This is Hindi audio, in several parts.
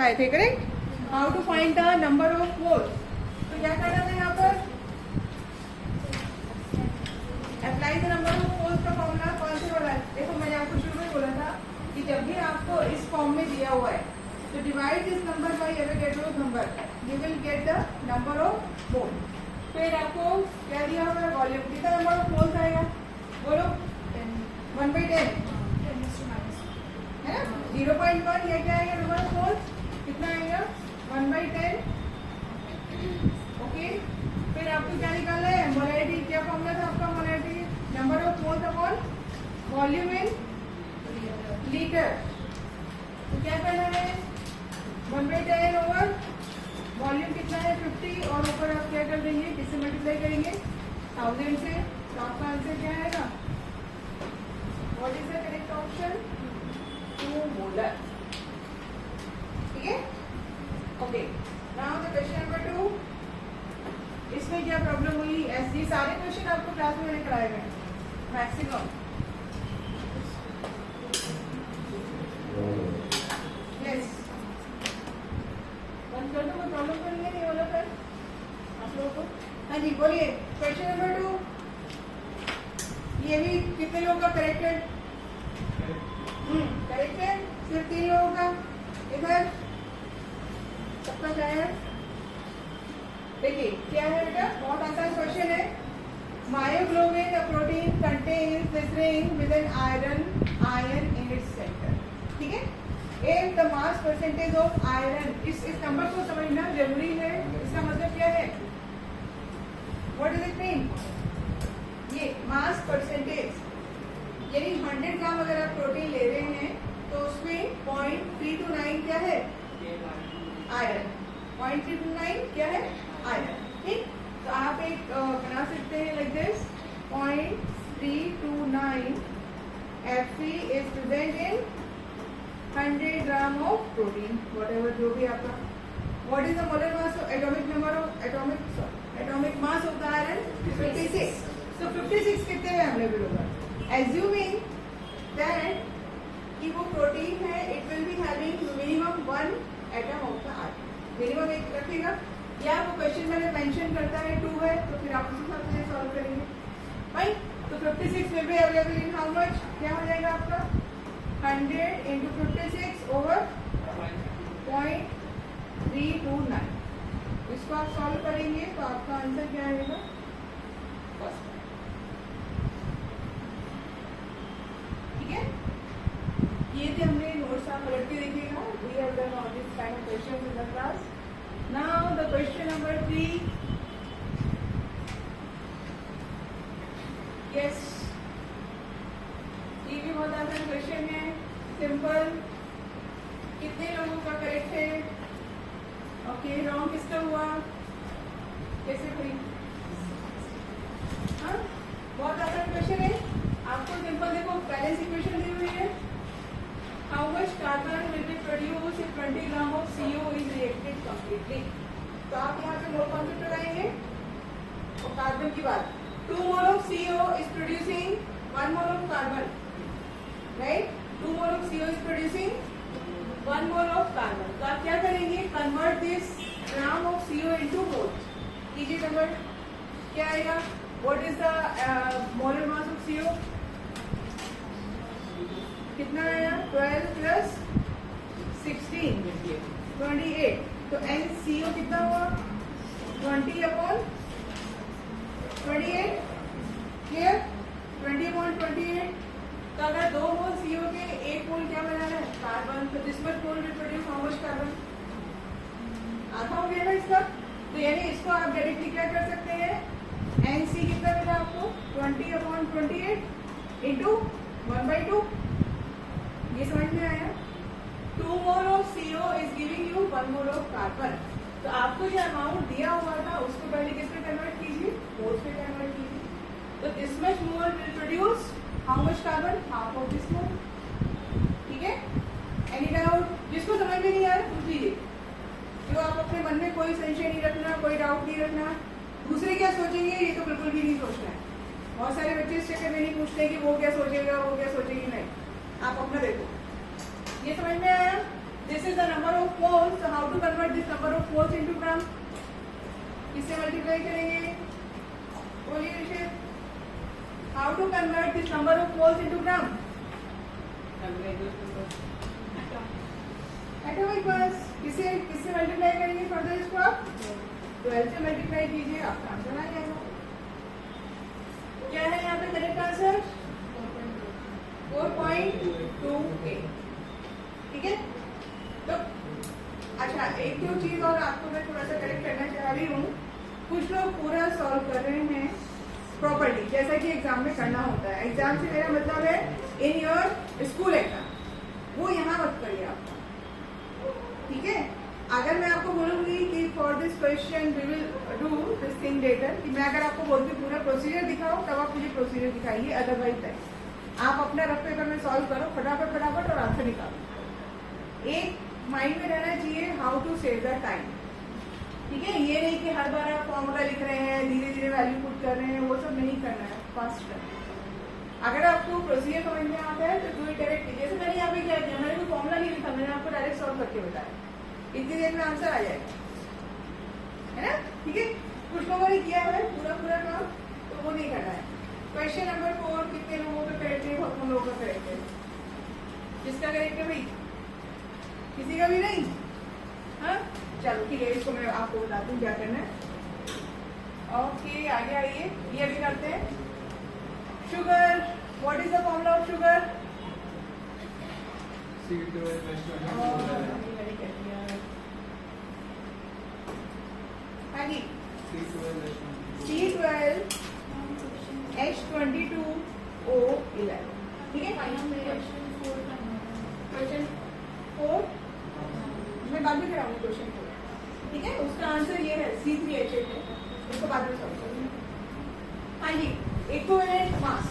बताए थे, correct? How to find the number of moles. तो क्या करना था यहाँ पर? Apply the number of moles का फॉर्मूला कौन से वाला है? देखो मैंने आपको शुरू में बोला था कि जब भी आपको इस फॉर्म में दिया हुआ है तो divide this number by Avogadro number, you will get the number of mole. फिर आपको क्या दिया हुआ है? वॉल्यूम। कितना नंबर ऑफ मोल्स आएगा बोलो? 1/10 है ना? 0.1 ये क्या आएगा नंबर ऑफ मोल्स? कितना आएगा? 1/10। ओके, फिर आपको क्या निकालना है? मोलैरिटी। क्या फॉर्मूला था आपका molarity? Number of moles upon volume in litre. तो क्या करना है? 1/10 ओवर वॉल्यूम कितना है? 50, और ऊपर आप क्या कर देंगे? किससे मल्टीप्लाई करेंगे? 1000 से। तो आपका आंसर क्या आएगा? What is the correct option? 2 molar. ठीक है, okay. Now the question number 2। इसमें क्या प्रॉब्लम हुई? ऐसे सारे क्वेश्चन आपको क्लास में मैंने कराए गए मैक्सिमम। यस, बंद कर दो, कोई प्रॉब्लम तो नहीं है ये वाला पर आप लोगों को? हाँ जी बोलिए। क्वेश्चन नंबर 2, ये भी कितने लोगों का करेक्ट है? करेक्ट है, सिर्फ 3 लोगों का। इधर सबका क्या है? देखिए क्या है बेटा, बहुत आसान क्वेश्चन है। Myoglobin the protein contains this ring with an iron in its centre. ठीक है, if the mass percentage of iron, इस नंबर को समझना जरूरी है। इसका मतलब क्या है? What does it mean? ये मास परसेंटेज यानी 100 ग्राम अगर आप प्रोटीन ले रहे हैं तो उसमें 0.329 क्या है? आयरन। 0.329 क्या है? आयरन। ठीक, तो आप एक बना सकते हैं like this, 0.329 Fe is present in 100 gram of protein, whatever जो भी आपका। What is the molar mass of atomic number of atomic mass of the iron? 56. So 56 कितने में अवेलेबल होगा? Assuming that कि वो प्रोटीन है, it will be having minimum 1 atom of the iron. Minimum एक रखेगा, या वो क्वेश्चन मैंने मेंशन करता है 2 है, तो फिर आप उसी हिसाब से सॉल्व करेंगे भाई। तो 56 will be available in how much? क्या हो जाएगा आपका? 100 into 56 over 0.329। इसको आप सॉल्व करेंगे तो आपका आंसर क्या आएगा? फर्स्ट। ठीक है, ये थे हमने नोट्स, आप पलट के देखिएगा। We have done all this kind of questions in the class. Now the question number 3। Yes, ये भी बहुत आसान क्वेश्चन है, सिंपल। कितने लोगों का करेक्ट है? ओके, रॉन्ग किसका हुआ? कैसे हुई? हाँ, बहुत आसान क्वेश्चन है। आपको सिंपल देखो, बैलेंस इक्वेशन दी हुई है। How much carbon will be produce if 20 gram of CO is reacted completely. तो आप यहाँ पे मोल कॉन्सेप्ट लगाएंगे और कार्बन की बात। 2 mole of CO is producing 1 mole of carbon, right? 2 mole of CO is producing 1 mole of carbon. तो आप क्या करेंगे? Convert this gram of CO into moles. कीजिए कन्वर्ट, क्या आएगा? What is the molar mass of CO? कितना आया? 12 plus 16 28। तो NCO कितना हुआ? 20/28। क्लियर? 20/28। तो अगर 2 मोल CO के 1 मोल क्या बना है? कार्बन। तो this much mole will produce how much carbon? आधा हो गया ना इसका। तो यानी इसको आप डायरेक्टली क्या कर सकते हैं? NC कितना मिला आपको? 20/28 into 1/2। ये समझ में आया? 2 mole of CO is giving you 1 mole of carbon. तो आपको जो अमाउंट दिया हुआ था उसको पहले किस पे कन्वर्ट कीजिए? मोल्स पे कन्वर्ट कीजिए। तो this much mole will produce how much carbon? Half of this mole. ठीक है, एनी डाउट? जिसको समझ में नहीं आ रहा पूछ लीजिए। जो आप अपने मन में कोई संशय नहीं रखना, कोई डाउट नहीं रखना। दूसरे क्या सोचेंगे ये तो बिल्कुल भी नहीं सोचना है। बहुत सारे बच्चे इस चक्कर में नहीं पूछते कि वो क्या सोचेगा, वो क्या सोचेगी। नहीं, आप अपना देखो। ये समझ में आया? This is the number of moles how to convert this number of moles into gram? किससे मल्टीप्लाई करेंगे? बोलिए Rishit, how to convert this number of moles into gram? Atomic mass. किससे किससे मल्टीप्लाई करेंगे फर्दर इसको? आप 12 से मल्टीप्लाई कीजिए, आपका आंसर आ जाएगा। क्या है यहाँ पे करेक्ट आंसर? 4.28। ठीक है। तो अच्छा, एक दो चीज और आपको मैं थोड़ा सा करेक्ट करना चाह रही हूँ। कुछ लोग पूरा सॉल्व कर रहे हैं प्रॉपर्ली, जैसा कि एग्जाम में करना होता है। एग्जाम से मेरा मतलब है इन योर स्कूल एग्जाम, वो यहाँ मत करिए आप। ठीक है। अगर मैं आपको बोलूंगी कि for this question we will do this thing later, कि मैं अगर आपको बोलती पूरा प्रोसीजर दिखाओ तब आप मुझे प्रोसीजर दिखाइए, अदरवाइज आप अपना रफ पेपर में सॉल्व करो फटाफट फटाफट और आंसर निकालो। एक माइंड में रहना चाहिए how to save the time. ठीक है। ये नहीं कि हर बार आप फॉर्मूला लिख रहे हैं, धीरे धीरे वैल्यू पुट कर रहे हैं, वो सब नहीं करना है, फास्ट करना है। अगर आपको प्रोसीजर समझ में आता है तो डू इट डायरेक्ट। जैसे मैंने यहाँ पे क्या किया, मैंने कोई फॉर्मूला नहीं लिखा, मैंने आपको डायरेक्ट सॉल्व करके बताया, इतनी देर में आंसर आ जाएगा, है ना? ठीक है। कुछ लोगों ने किया है पूरा पूरा काम, तो वो नहीं करना है। क्वेश्चन नंबर 4 कितने लोगों का करेक्ट है? बहुत कम लोगों का करेक्ट है। किसका करेक्ट है भाई? किसी का भी नहीं? हाँ चलो ठीक है, इसको मैं आपको बताती हूँ क्या करना है। ओके आगे आइए, ये भी करते हैं। Sugar, what is the formula of sugar? C12 H22O11। ठीक है। क्वेश्चन 4 मैं बाद में कराऊंगी क्वेश्चन 4। ठीक है। उसका आंसर ये है C3H8 है, उसको बाद में सॉल्व करेंगे। हाँ जी, इक्विवेलेंट मास।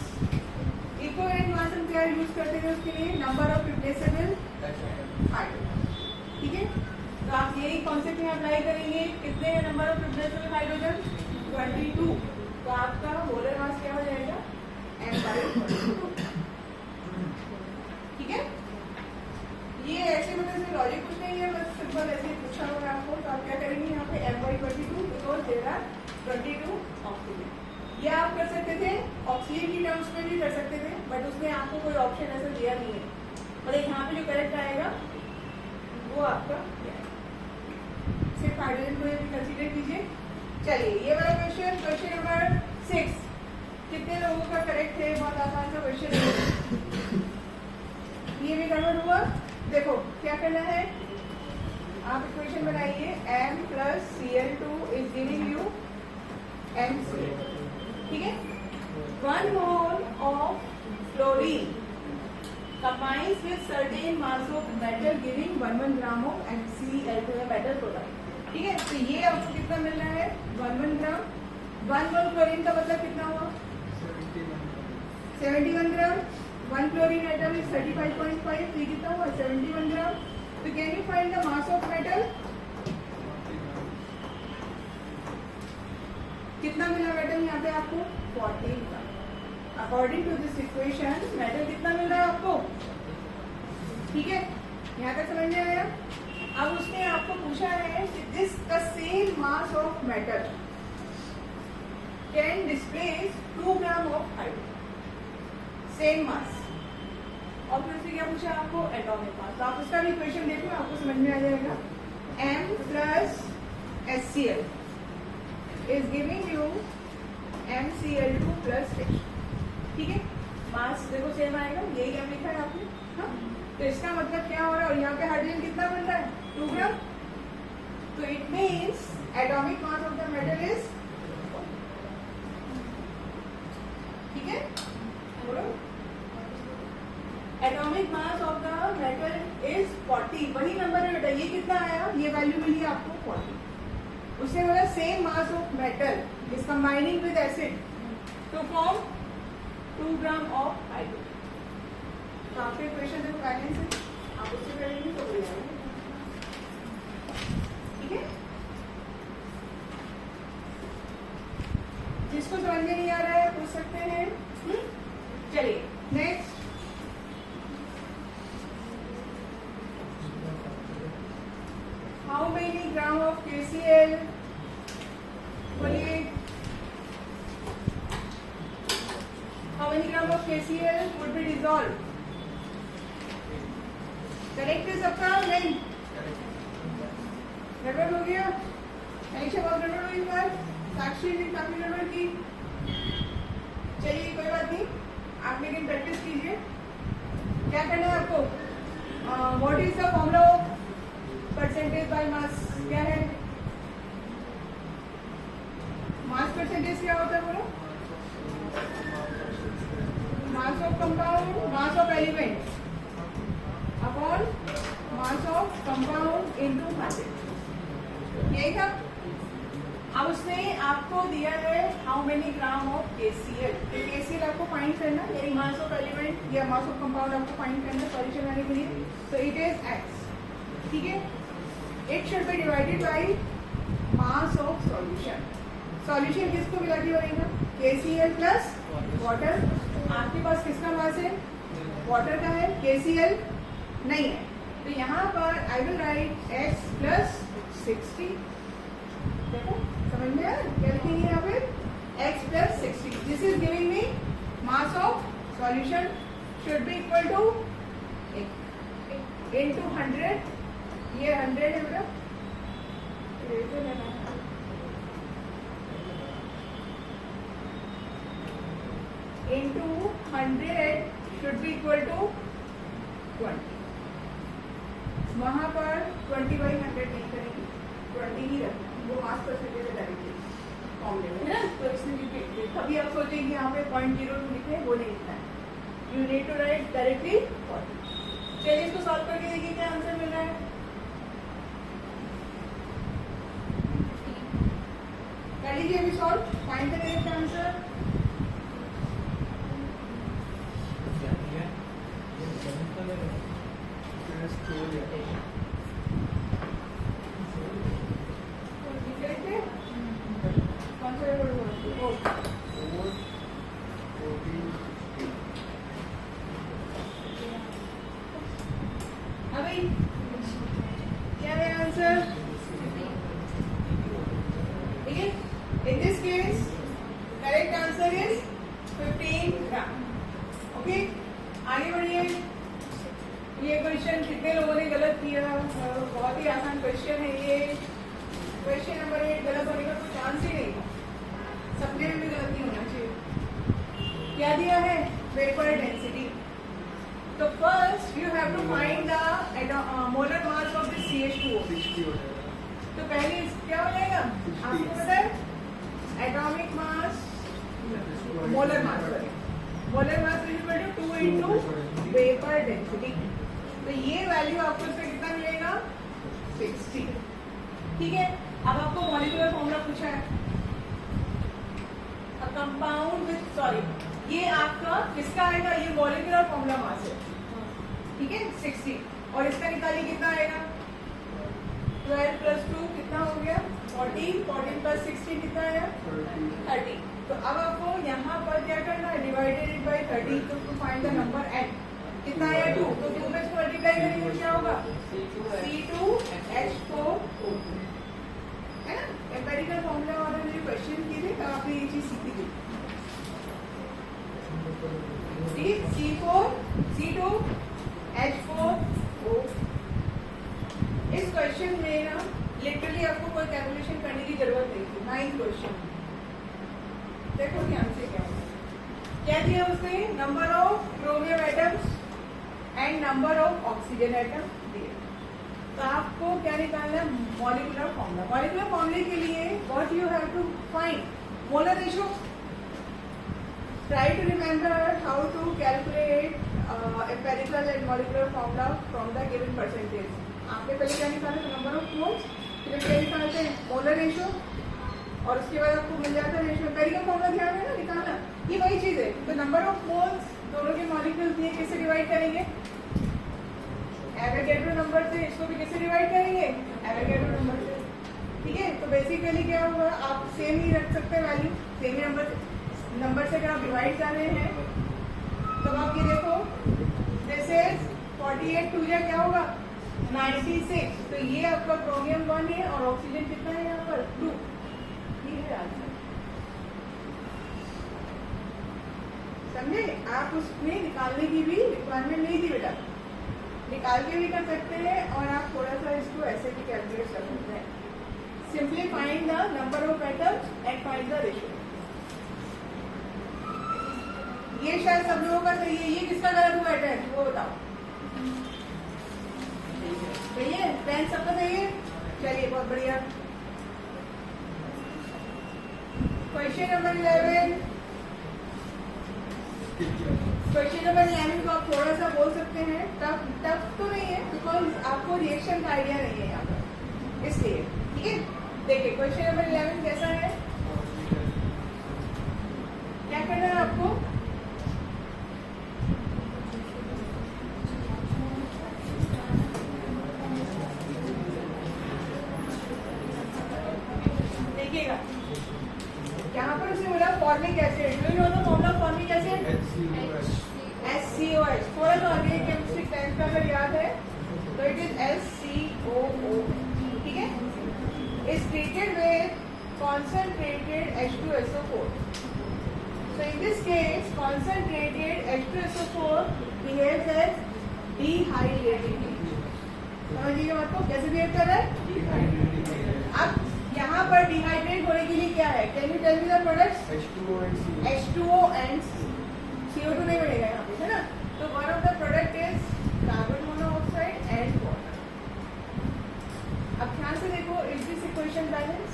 इक्विवेलेंट मास हम क्या यूज करते हैं उसके लिए? Number of replaceable hydrogen. ठीक है। तो आप यही कॉन्सेप्ट में अप्लाई करेंगे। कितने हैं नंबर ऑफ रिप्लेसेबल हाइड्रोजन? 22। तो आपका मोलर मास क्या हो जाएगा? M/22। ठीक है। ये ऐसे मतलब इसमें लॉजिक कुछ नहीं है, बस सिंपल ऐसे पूछा होगा आपको, तो आप क्या करेंगे यहाँ पे M/22 because there are 22 oxygen. ये आप कर सकते थे ऑक्सीजन की टर्म्स में भी कर सकते थे, बट उसमें आपको कोई ऑप्शन ऐसा दिया नहीं है। मतलब यहाँ पे जो करेक्ट आएगा वो आपका सिर्फ हाइड्रोजन को भी कंसीडर कीजिए। चलिए ये वाला क्वेश्चन, क्वेश्चन नंबर 6 कितने लोगों का करेक्ट है? बहुत आसान सा क्वेश्चन है। ये भी गड़बड़ हुआ। देखो क्या करना है, आप इक्वेशन बनाइए M + Cl2 is giving you MCl। ठीक है। 1 mole of chlorine combines with certain mass of metal giving 1 gram of MCl2 metal product. ठीक है। तो ये आपको कितना मिल रहा है? 1 ग्राम। 1 मोल क्लोरीन का मतलब कितना हुआ? 71 ग्राम। 1 क्लोरीन एटम इज 35.5, तो ये कितना हुआ? 71 ग्राम। तो can you find the mass of metal? कितना मिला मेटल यहाँ पे आपको? 14 gram. According to this equation metal कितना मिल रहा है आपको? ठीक है। यहाँ तक समझ में आया? अब उसने आपको पूछा है कि this the same mass of metal can displace 2 gram of hydrogen, same mass. और फिर से क्या पूछा आपको? Atomic mass. तो आप उसका भी इक्वेशन देखो, आपको समझ में आ जाएगा। M + HCl is giving you MCl2 + H। ठीक है। मास देखो सेम आएगा, यही क्या लिखा है आपने? हाँ। तो इसका मतलब क्या हो रहा है? और यहाँ पे हाइड्रोजन कितना मिल रहा है? 2 ग्राम। तो it means atomic mass of the metal is, ठीक है, atomic mass of the metal is 40। वही नंबर है बेटा, ये कितना आया? ये वैल्यू मिली आपको 40। उससे बोला same mass of metal is combining with acid to form 2 gram of hydrogen. तो आपके क्वेश्चन देखो गाइडेंस है, आप उससे करेंगे तो हो जाएगा। ठीक है। जिसको समझ में नहीं आ रहा है पूछ सकते हैं। चलिए next. How many gram of KCl? बोलिए, how many gram of KCl would be dissolved? Correct है सबका? नहीं गड़बड़ हो गया? ऐसे बहुत गड़बड़ हुई बार, साक्षी ने काफी गड़बड़ की। चलिए कोई बात नहीं, आप लेकिन प्रैक्टिस कीजिए। क्या करना है आपको? What is the formula of percentage by mass? क्या है मास परसेंटेज? क्या होता है बोलो? Mass of compound, mass of element upon mass of compound into 100। यही था। अब उसने आपको दिया है how many gram of KCl। तो KCl आपको फाइंड करना, यानी मास ऑफ एलिमेंट या मास ऑफ कंपाउंड आपको फाइंड करना सॉल्यूशन लाने के लिए। तो इट इज x, ठीक है। It should B divided by mass of solution. Solution किसको मिला के बनेगा? KCl plus water. आपके पास किसका मास है? वाटर का है, KCl नहीं है। तो यहाँ पर I will write x plus 60। देखो समझ में आया क्या लिखेंगे यहाँ पे? x plus 60। This is giving me mass of solution should be equal to into 100। ये 100 है मेरा, into 100 should be equal to 20। वहां पर 20/100 नहीं करेंगे, 20 ही रखना, वो मास परसेंटेज है डायरेक्टली फॉर्मूले में, है ना। तो इसमें कभी आप सोचेंगे यहाँ पे 0.02 लिखे, वो नहीं लिखना है। You need to write directly 40। चलिए इसको सॉल्व करके देखिए क्या आंसर मिल रहा है। कर लीजिए अभी solve, find the correct answer. अभी क्या है आंसर? ठीक है, in this case correct answer is 15 gram. Okay, आगे बढ़िए। ये क्वेश्चन कितने लोगों ने गलत किया? बहुत ही आसान क्वेश्चन है ये। क्वेश्चन नंबर 8 गलत होने का कोई चांस ही नहीं, सबने में भी गलत नहीं होना चाहिए। क्या दिया है? Vapour density. तो first you have to find the molar mass of this CH2O। तो पहले क्या हो जाएगा आपको पता है? Atomic mass, molar mass, molar mass is equal to 2 into vapour density. तो ये वैल्यू आपको इसका कितना मिलेगा? 60। ठीक है, अब आपको मॉलिक्यूलर फॉर्मूला पूछा है। कंपाउंड विद, सॉरी, ये आपका किसका आएगा? ये मॉलिक्यूलर फॉर्मूला मास है, ठीक है, 60। और इसका निकालिए कितना आएगा? 12 प्लस 2 कितना हो गया? 14। 14 प्लस 16 कितना आया? 30। तो अब आपको यहाँ पर क्या करना है? Divided it by 30 to find the number n। कितना आया? 2। तो 2 में इसको मल्टीप्लाई करेंगे क्या होगा? C2H4O, है ना। एम्पिरिकल फॉर्मूला वाले जो क्वेश्चन किए थे तब आपने ये चीज सीखी थी। C2H4O। इस क्वेश्चन में ना लिटरली आपको कोई कैलकुलेशन करने की जरूरत नहीं थी। 9th क्वेश्चन देखो ध्यान से क्या होगा। क्या दिया उसने? Number of chromium atoms and number of oxygen atom दिए। तो आपको क्या निकालना है? Molecular formula. मॉलिक्यूलर फॉर्मूले के लिए what you have to find? Molar ratio. Try to remember how to calculate empirical and molecular formula from the given percentage. आपने पहले क्या निकाला? नंबर ऑफ मोल्स, फिर क्या निकालते हैं? मोलर रेशियो, और उसके बाद आपको मिल जाता है रेशियो। एम्पिरिकल फॉर्मूला ध्यान है ना निकालना, ये वही चीज है। तो नंबर ऑफ मोल्स दोनों के मॉलिक्यूल्स दिए, कैसे डिवाइड करेंगे? एवोगैड्रो नंबर से। इसको भी कैसे डिवाइड करेंगे? एवोगैड्रो नंबर से। ठीक है, तो बेसिकली क्या होगा? आप सेम ही रख सकते हैं वैल्यू, सेम ही नंबर से अगर आप डिवाइड कर रहे हैं तो आप ये देखो, दिस इज 48 2 क्या होगा? 96। तो ये आपका क्रोमियम 1 है और ऑक्सीजन कितना है यहाँ पर 2। ये है आंसर। समझे? आप उसमें निकालने की भी रिक्वायरमेंट नहीं थी बेटा, निकाल के भी कर सकते हैं और आप थोड़ा सा इसको ऐसे भी कैलकुलेट कर सकते हैं। Simply find the number of atoms and find the ratio. ये शायद सब लोगों का सही है। ये किसका गलत हुआ है? वो बताओ। सही है? 10 सबका सही है? चलिए बहुत बढ़िया। Question number 11। क्वेश्चन नंबर 11 को आप थोड़ा सा बोल सकते हैं, टफ तो नहीं है बिकॉज आपको रिएक्शन का आइडिया नहीं है यहाँ पर, इसलिए। ठीक है, देखिए क्वेश्चन नंबर 11 कैसा है। क्या करना है आपको? देखिएगा यहाँ पर उसने बोला formic acid. Do you know the formula of formic acid? HCOH। थोड़ा सा ऑर्गेनिक केमिस्ट्री 10th का अगर याद है तो इट इज SCOO। ठीक है, is treated with concentrated H2SO4। So in this case concentrated H2SO4 behaves as dehydrating agent। समझिए बात को, कैसे बिहेव कर रहा है? अब यहाँ पर डिहाइड्रेट होने के लिए क्या है? Can you tell me the products? H2O and CO2 नहीं बनेगा यहाँ पे, है ना? तो one of the product is carbon monoxide and water. अब ध्यान से देखो, is this equation balance?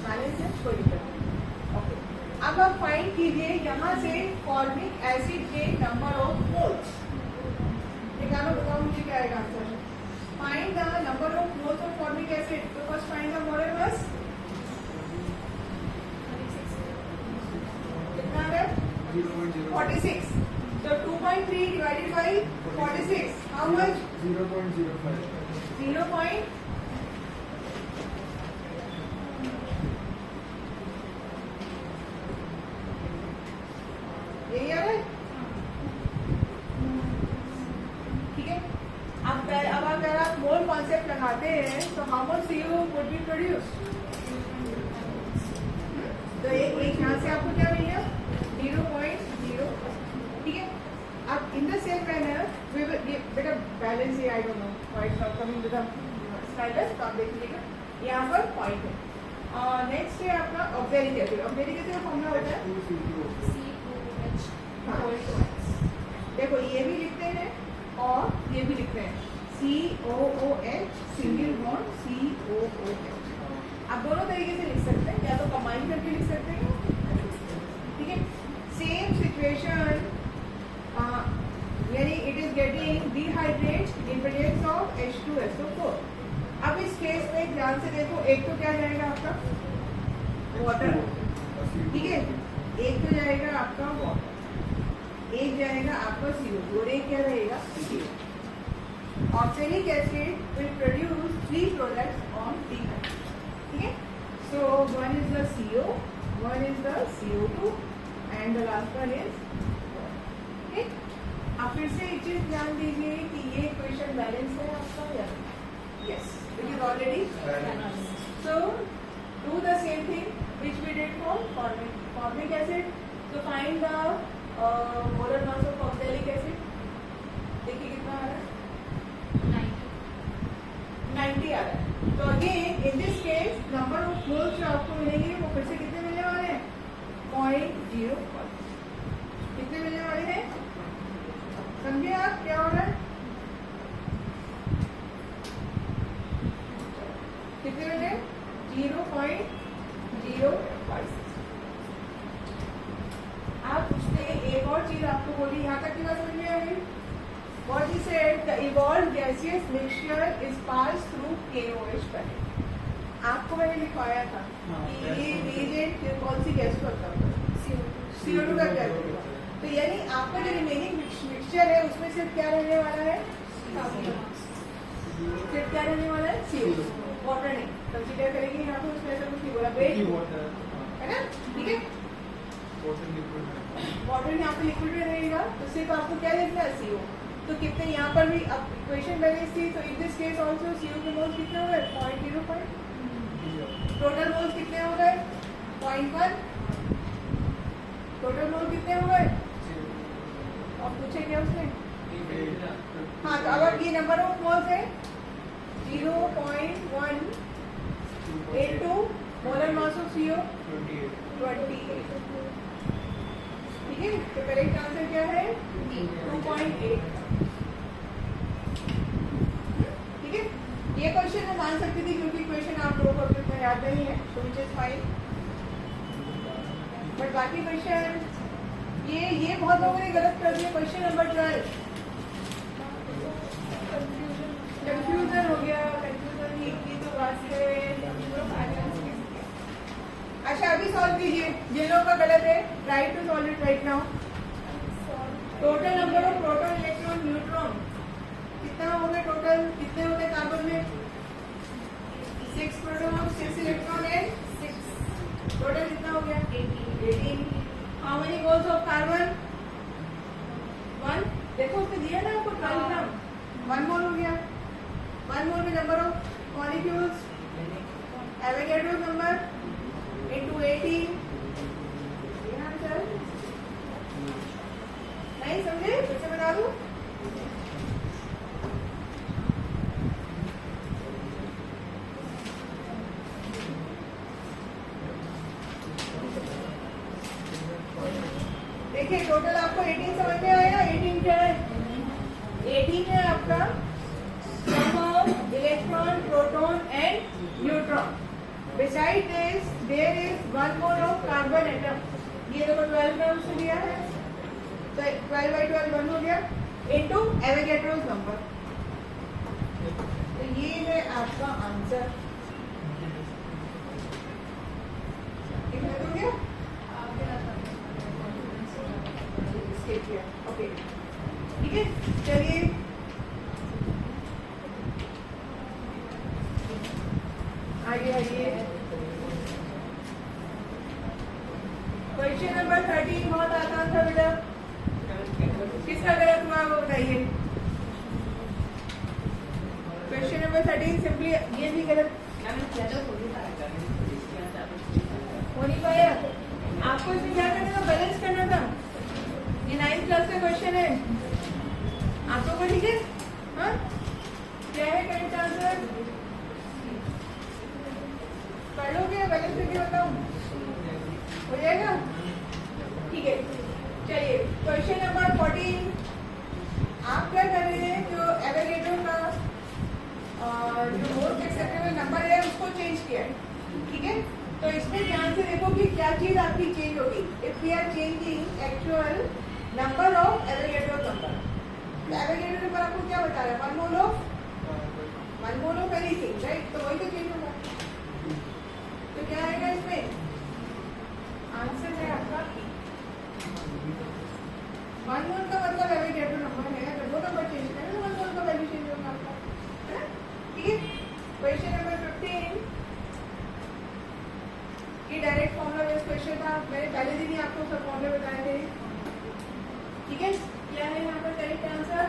Balance है, कोई दिक्कत नहीं। ओके, अब आप फाइंड कीजिए यहाँ से फॉर्मिक एसिड के नंबर ऑफ मोल्स। निकालो, बताओ मुझे क्या आएगा answer. Find the number of moles of formic acid. तो first find the molar mass. कितना है? 46। So 2.3 divided by 46, how much? 0.05. 0. यही आ रहा है? ठीक है, अब अगर आप मोल कॉन्सेप्ट लगाते हैं तो how much CO would be produced? तो एक यहाँ से आपको क्या मिलेगा? 0.0। ठीक है, अब in the same manner we will बेटा बैलेंस है, I don't know why it's not coming with the stylus, तो आप देख लीजिएगा यहाँ पर पॉइंट है। नेक्स्ट है आपका ऑक्सैलिक एसिड। ऑक्सैलिक एसिड का फॉर्मूला होता है देखो, ये भी लिखते हैं और ये भी लिखते हैं COOH सिंगल बॉन्ड COOH। आप दोनों तरीके से लिख सकते हैं, या तो कंबाइन करके लिख सकते हैं। ठीक है, सेम सिचुएशन, यानी it is getting dehydrate in presence of H2SO4। अब इस केस में ध्यान से देखो, एक तो क्या जाएगा आपका वाटर। ठीक है, एक तो जाएगा आपका वाटर, एक जाएगा आपका CO2 और एक क्या रहेगा? Oxalic acid will produce 3 products on dehydrated। ठीक है, so one is the CO, one is the CO2 and the last one is water। ठीक, आप फिर से एक चीज ध्यान दीजिए कि ये इक्वेशन बैलेंस है आपका या yes, it is already balance. So do the same thing which we did for formic acid। So find the molar mass of oxalic acid। देखिए कितना आ रहा है? 90 आ रहा है। तो again in this case number of moles जो आपको मिलेंगे वो फिर से कितने मिलने वाले हैं? 0.05। कितने मिलने वाले हैं? समझे आप क्या हो रहा है? कितने मिले? 0.056। आप उसने एक और चीज आपको बोली, यहाँ तक की बात समझ में आ गई? What he said, the evolved gaseous mixture is passed through KOH current। आपको मैंने लिखवाया था कि ये reagent कौन सी गैस को करता है? CO2 का गैस होगा। तो यानी आपका जो रिमेनिंग मिक्सचर है उसमें सिर्फ क्या रहने वाला है? सिर्फ क्या रहने वाला है? CO2। वाटर नहीं कंसीडर करेंगे यहाँ पे, उसमें ऐसा कुछ नहीं बोला, वेट है ना? ठीक है, वाटर यहाँ पे लिक्विड में रहेगा, तो सिर्फ आपको क्या लिखना है? CO। तो कितने यहाँ पर भी अब इक्वेशन बैलेंस थी, तो in this case also CO के मोल्स कितने हो गए 0.05, टोटल मोल्स कितने हो गए 0.1, टोटल मोल कितने हो गए और पूछे क्या उसने। हाँ तो अगर ये नंबर ऑफ मोल्स है 0.182 मोलर मास ऑफ CO 28, ठीक है। तो करेक्ट आंसर क्या है 2.8, ठीक है। ये क्वेश्चन मैं मान सकती थी क्योंकि क्वेश्चन आप लोगों को अभी याद नहीं है, तो विच इज फाइन, बट बाकी क्वेश्चन ये बहुत लोगों ने गलत कर दिया। क्वेश्चन नंबर 12 कंफ्यूजन हो गया, कंफ्यूजन की तो बात है। अच्छा अभी सॉल्व कीजिए, जिन लोगों का गलत है try to solve it right now. Total number of proton electron neutron कितना हो गया टोटल, कितने होते हैं कार्बन में 6 प्रोटॉन 6 इलेक्ट्रॉन एंड 6, टोटल कितना हो गया 18। How many moles of carbon 1, देखो उसने दिया ना आपको 12 ग्राम, 1 मोल हो गया। 1 मोल में number of molecules Avogadro number into 18, नहीं समझे, फिर से बता दूं। देखिए टोटल आपको 18 समझ में आया। 18 क्या है, 18 है आपका sum of electron, proton and neutron. Beside this, there is 1 mole of carbon atom. ये देखो 12 ग्राम से दिया है, तो 12/12 1 हो गया into Avogadro's नंबर। तो ये है आपका आंसर, कितना हो गया ओके, ठीक है। चलिए आइए क्वेश्चन नंबर 13 बहुत आसान था बेटा, किसका गलत हुआ वो बताइए। क्वेश्चन नंबर 13 सिंपली ये भी गलत हो नहीं पाया। आपको इसमें क्या करना था, बैलेंस करना था। ये 9th क्लास का क्वेश्चन है आप लोगों को, ठीक है। हाँ क्या है करेक्ट आंसर, पढ़ोगे बैलेंस करके बताऊं, हो जाएगा, ठीक है। चलिए क्वेश्चन नंबर 14, आप क्या कर रहे हैं, जो एवोगैड्रो का जो मोस्ट एक्सेप्टेबल नंबर है उसको चेंज किया है, ठीक है। तो इसमें ध्यान से देखो कि क्या चीज आपकी चेंज होगी। If we are changing actual number of Avogadro number, Avogadro number आपको क्या बता रहा है 1 मोल ऑफ एनीथिंग, राइट, तो वही तो चेंज होगा। तो क्या आएगा इसमें, आंसर है आपका 1 मोल का मतलब एवोगैड्रो नंबर है, अगर वो नंबर चेंज करें तो 1 मोल का वैल्यू चेंज होगा आपका, है ना, ठीक है। क्वेश्चन नंबर 15 ये डायरेक्ट फॉर्मूला बेस्ड क्वेश्चन था, मैंने पहले दिन ही आपको सब फॉर्मूले बताए थे, ठीक है। क्या है यहाँ पर करेक्ट आंसर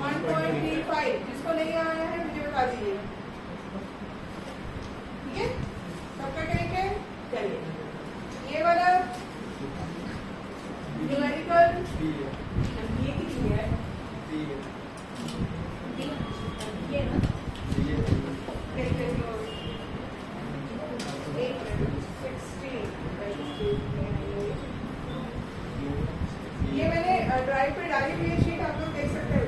1.35, जिसको नहीं आया है मुझे बता दीजिए, ठीक है, सबका करेक्ट है। चलिए ये वाला न्यूमेरिकल ये कितनी है, ये ना ये मैंने ड्राइव पे डाली हुई शीट आप लोग देख सकते हैं।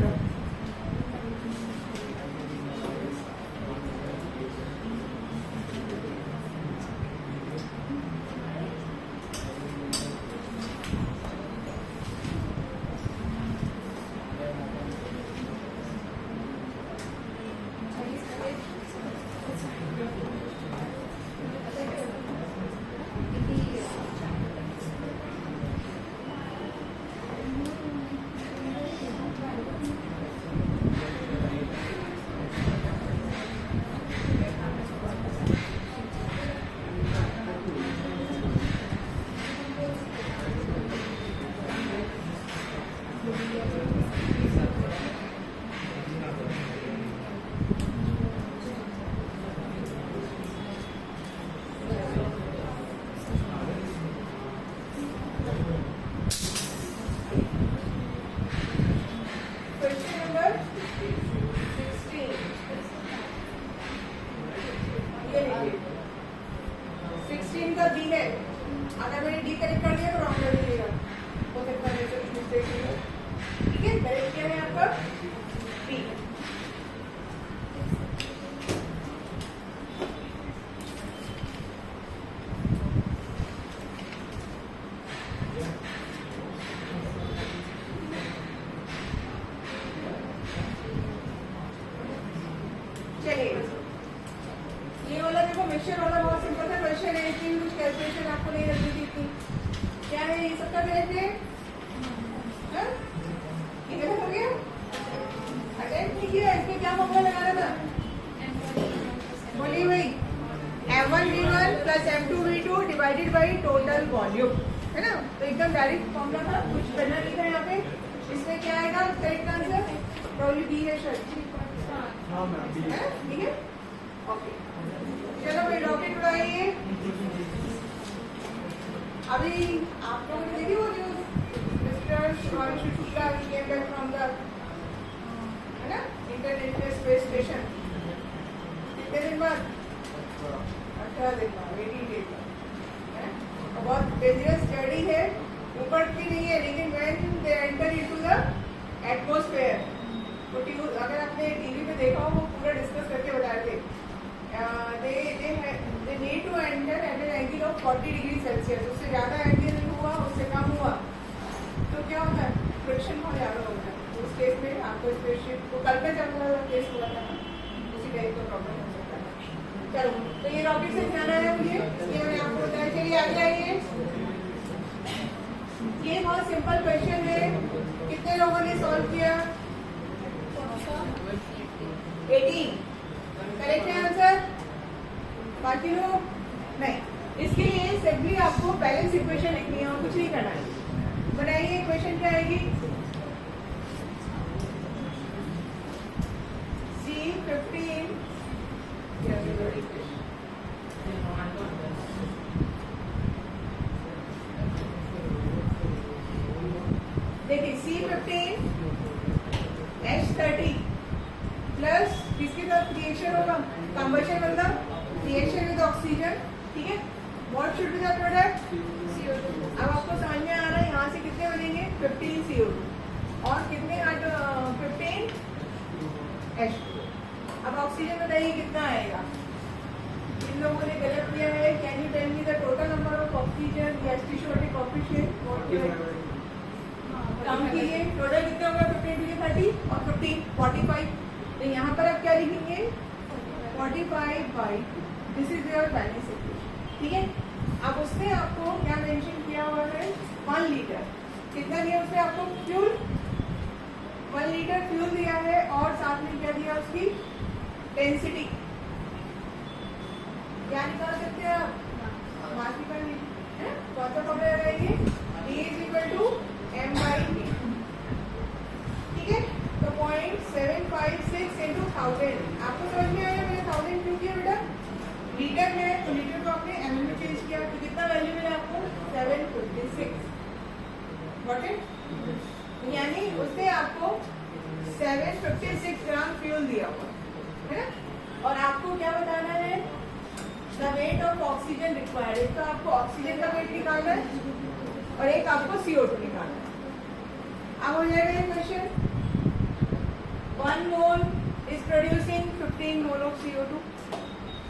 चलिए ये वाला देखो मिक्सचर वाला बहुत सिंपल सा क्वेश्चन है, इसमें कुछ कैलकुलेशन आपको नहीं रखनी थी इतनी। क्या है ये सबका वैल्यू है? ये गलत हो गया, अटेम्प्ट नहीं किया, इसमें क्या फॉर्मूला लगाना था? बोलिए भाई, M1V1 plus M2V2 divided by total volume, है ना? तो एकदम डायरेक्ट फॉर्मूला था, कुछ करना नहीं था यहाँ पे। इसमें क्या आएगा करेक्ट आंसर? प्रॉब्लम बी है शायद, ठीक है? ओके, चलो भाई रॉकेट उड़ाइए। अभी आप लोगों ने देखी वो news, mister Shivanshu Shukla came back from the, है ना, इंटरनेशनल स्पेस स्टेशन। कितने दिन बाद? 18 दिन बाद, 18 डेज बाद। बहुत डेंजरस जर्नी है, ऊपर की नहीं है, लेकिन when they enter into the atmosphere, अगर आपने टीवी पे देखा हो वो पूरा डिस्कस करके बताए थे। they need to enter at an angle of 40 degree Celsius. उससे ज़्यादा एंगल हुआ, उससे कम हुआ तो क्या होता है? फ्रिक्शन बहुत ज़्यादा होता है। उस केस में आपको स्पेसशिप को कल में चलने वाला केस हुआ था ना, उसी टाइप का प्रॉब्लम हो सकता है। चलो, तो ये रॉकेट से जाना है मुझे, ये मैंने आपको बताया। चलिए आगे आइए, ये बहुत सिंपल क्वेश्चन है, कितने लोगों ने सॉल्व किया? 18 करेक्ट है आंसर। बाकी लोग नहीं। इसके लिए सिंपली आपको बैलेंस इक्वेशन लिखनी है और कुछ नहीं करना है। बनाइए, इक्वेशन क्या आएगी? C15 देखिए C15 H30 प्लस किसके साथ रिएक्शन होगा? कंबशन मतलब रिएक्शन विद ऑक्सीजन, ठीक है? What should be the product? CO2। अब आपको समझ में आ रहा है यहाँ से कितने बनेंगे? 15 CO2 और कितने 15 H2। अब ऑक्सीजन बताइए कितना आएगा? इन लोगों ने गलत किया है। Can you tell me the total number of oxygen गैस्ट्रोशोटिक कोएफिशिएंट? कम कीजिए, टोटल कितना होगा? 15 30 और 15 45। तो यहाँ पर आप क्या लिखेंगे? 45 by, this is your balance equation, ठीक है? अब उसने आपको क्या मेंशन किया हुआ है? 1 लीटर। कितना दिया उसने आपको? फ्यूल, 1 लीटर फ्यूल दिया है और साथ में क्या दिया? उसकी डेंसिटी। क्या निकाल सकते हैं आप? मास निकाल लीजिए। कौन सा फॉर्मूला लगाएंगे? D is equal to M by A, ठीक है? तो 0.756 into 1000। आपको समझ में आया मैंने 1000 क्यों किया बेटा? लीटर में है तो लीटर को आपने ml में चेंज किया, तो कितना वैल्यू मिला आपको? 756। Got it? यानी उसने आपको 756 ग्राम फ्यूल दिया हुआ है ना, और आपको क्या बताना है? The weight of oxygen required. एक तो आपको ऑक्सीजन का वेट निकालना है और एक आपको CO2 निकालना है। अब हो जाएगा ये question. 1 mole is producing 15 mole of CO2,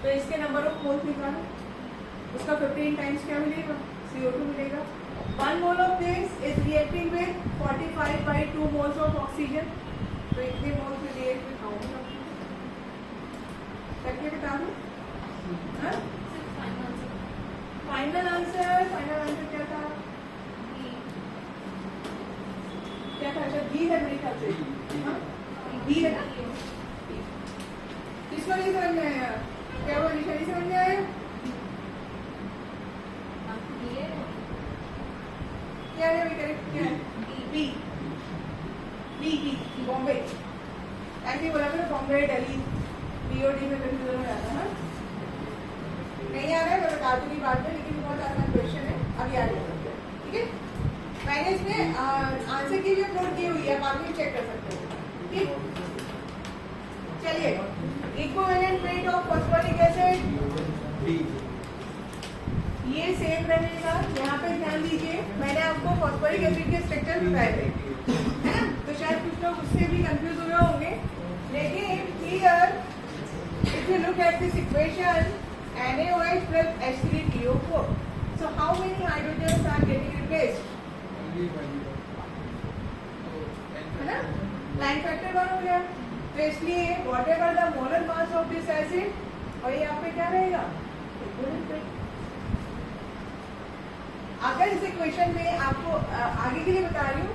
तो इसके नंबर ऑफ मोल्स निकालो, उसका 15 टाइम्स क्या मिलेगा? CO2 मिलेगा। 1 mole of this is reacting with 45 by 2 moles of oxygen, तो इतने मोल से रिएक्ट में खाऊंगा करके बता दूं। फाइनल आंसर क्या था? क्या था? अच्छा बी है मेरे ख्याल से। बी है ना? किसको नहीं समझ में आया? क्या वो निशानी समझ में आया? क्या है अभी करेक्ट? क्या है? बी। बी बॉम्बे। ऐसे बोला करो बॉम्बे दिल्ली BOD में कंफ्यूजन हो जाता है। नहीं आ रहा है मैं बता दूंगी बाद में, लेकिन बहुत आसान क्वेश्चन है, अभी आगे बढ़ते हैं, ठीक है? मैंने इसमें आंसर की भी अपलोड की हुई है, आप आगे चेक कर सकते हो, ठीक? चलिए, equivalent weight of phosphoric acid ये सेम रहेगा। यहाँ पे ध्यान दीजिए, मैंने आपको फॉस्फोरिक एसिड के स्ट्रक्चर बताए थे, है ना? तो शायद कुछ लोग उससे भी कंफ्यूज हुए होंगे, लेकिन here if you look at this equation NaOH plus H3PO4, so how many hydrogens are getting replaced? है ना? लाइन फैक्टर 1 हो गया, तो इसलिए what ever the molar mass of this acid वही यहाँ पे क्या रहेगा, इक्विवेलेंट वेट। अगर इस इक्वेशन में आपको आगे के लिए बता रही हूँ,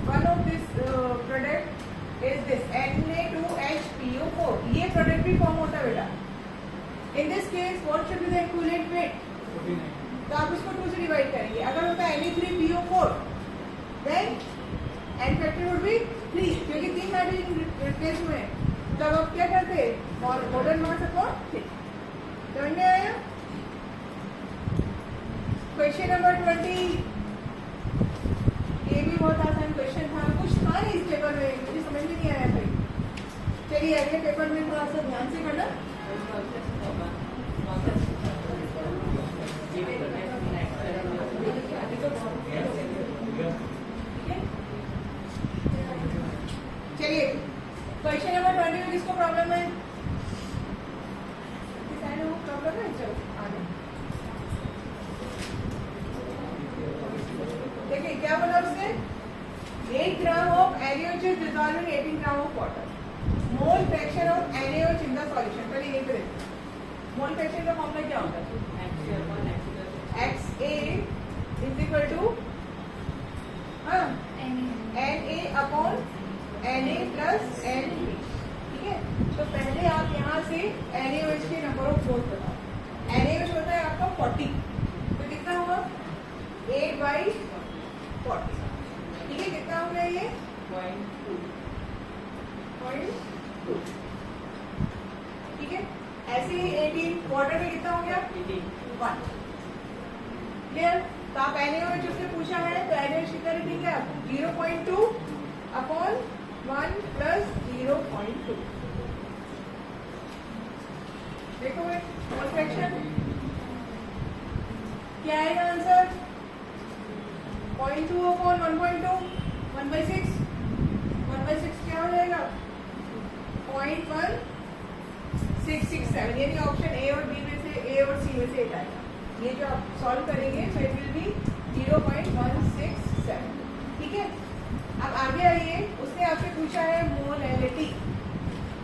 one of this product is this Na2HPO4, ये प्रोडक्ट भी फॉर्म होता है बेटा। In this case what should be the equivalent weight, तो आप इसको 2 से डिवाइड करेंगे। अगर होता है Na3PO4 then n factor would be 3, क्योंकि 3 नाइट्रोजन रिप्लेस हुए हैं। तब आप क्या करते हैं, और मोलर मास अपॉन 3। समझ में आया? क्वेश्चन नंबर 20, ये भी बहुत आसान क्वेश्चन था, कुछ था नहीं इस पेपर में, मुझे समझ में नहीं आया भाई। चलिए अगले पेपर में थोड़ा सा ध्यान से करना। चलिए क्वेश्चन नंबर 20 में किसको प्रॉब्लम है, प्रॉब्लम है? चलो आगे देखिए क्या बोला उसने, 8 gram of NaOH is dissolved in 18 gram of water, mole fraction of NaOH in the solution. पहले ये पे मोल फ्रैक्शन का फॉर्मूला क्या होता है, XA is equal to Na upon Na plus Nb, ठीक है। तो पहले आप यहाँ से NaOH के नंबर ऑफ मोल्स बताओ। NaOH होता है आपका 40, तो कितना हुआ 8/40, ठीक है। कितना हो गया ये 0.2, ठीक है। ऐसे ही 18 वाटर में कितना हो गया 1, क्लियर। तो आप NaOH उससे पूछा है, तो NaOH कितना लिखेंगे आप 0.2 अपॉन 1 प्लस 0.2। देखो मोल फ्रैक्शन क्या आएगा आंसर, 0.2 अपॉन 1.2, 1/6, 1/6 क्या हो जाएगा 0.1667, यानी ऑप्शन ए और बी में से, ए और सी में से एक आएगा। ये जो आप सॉल्व करेंगे तो इट विल बी 0.167, ठीक है। अब आगे आइए, उसने आपसे पूछा है मोलैलिटी।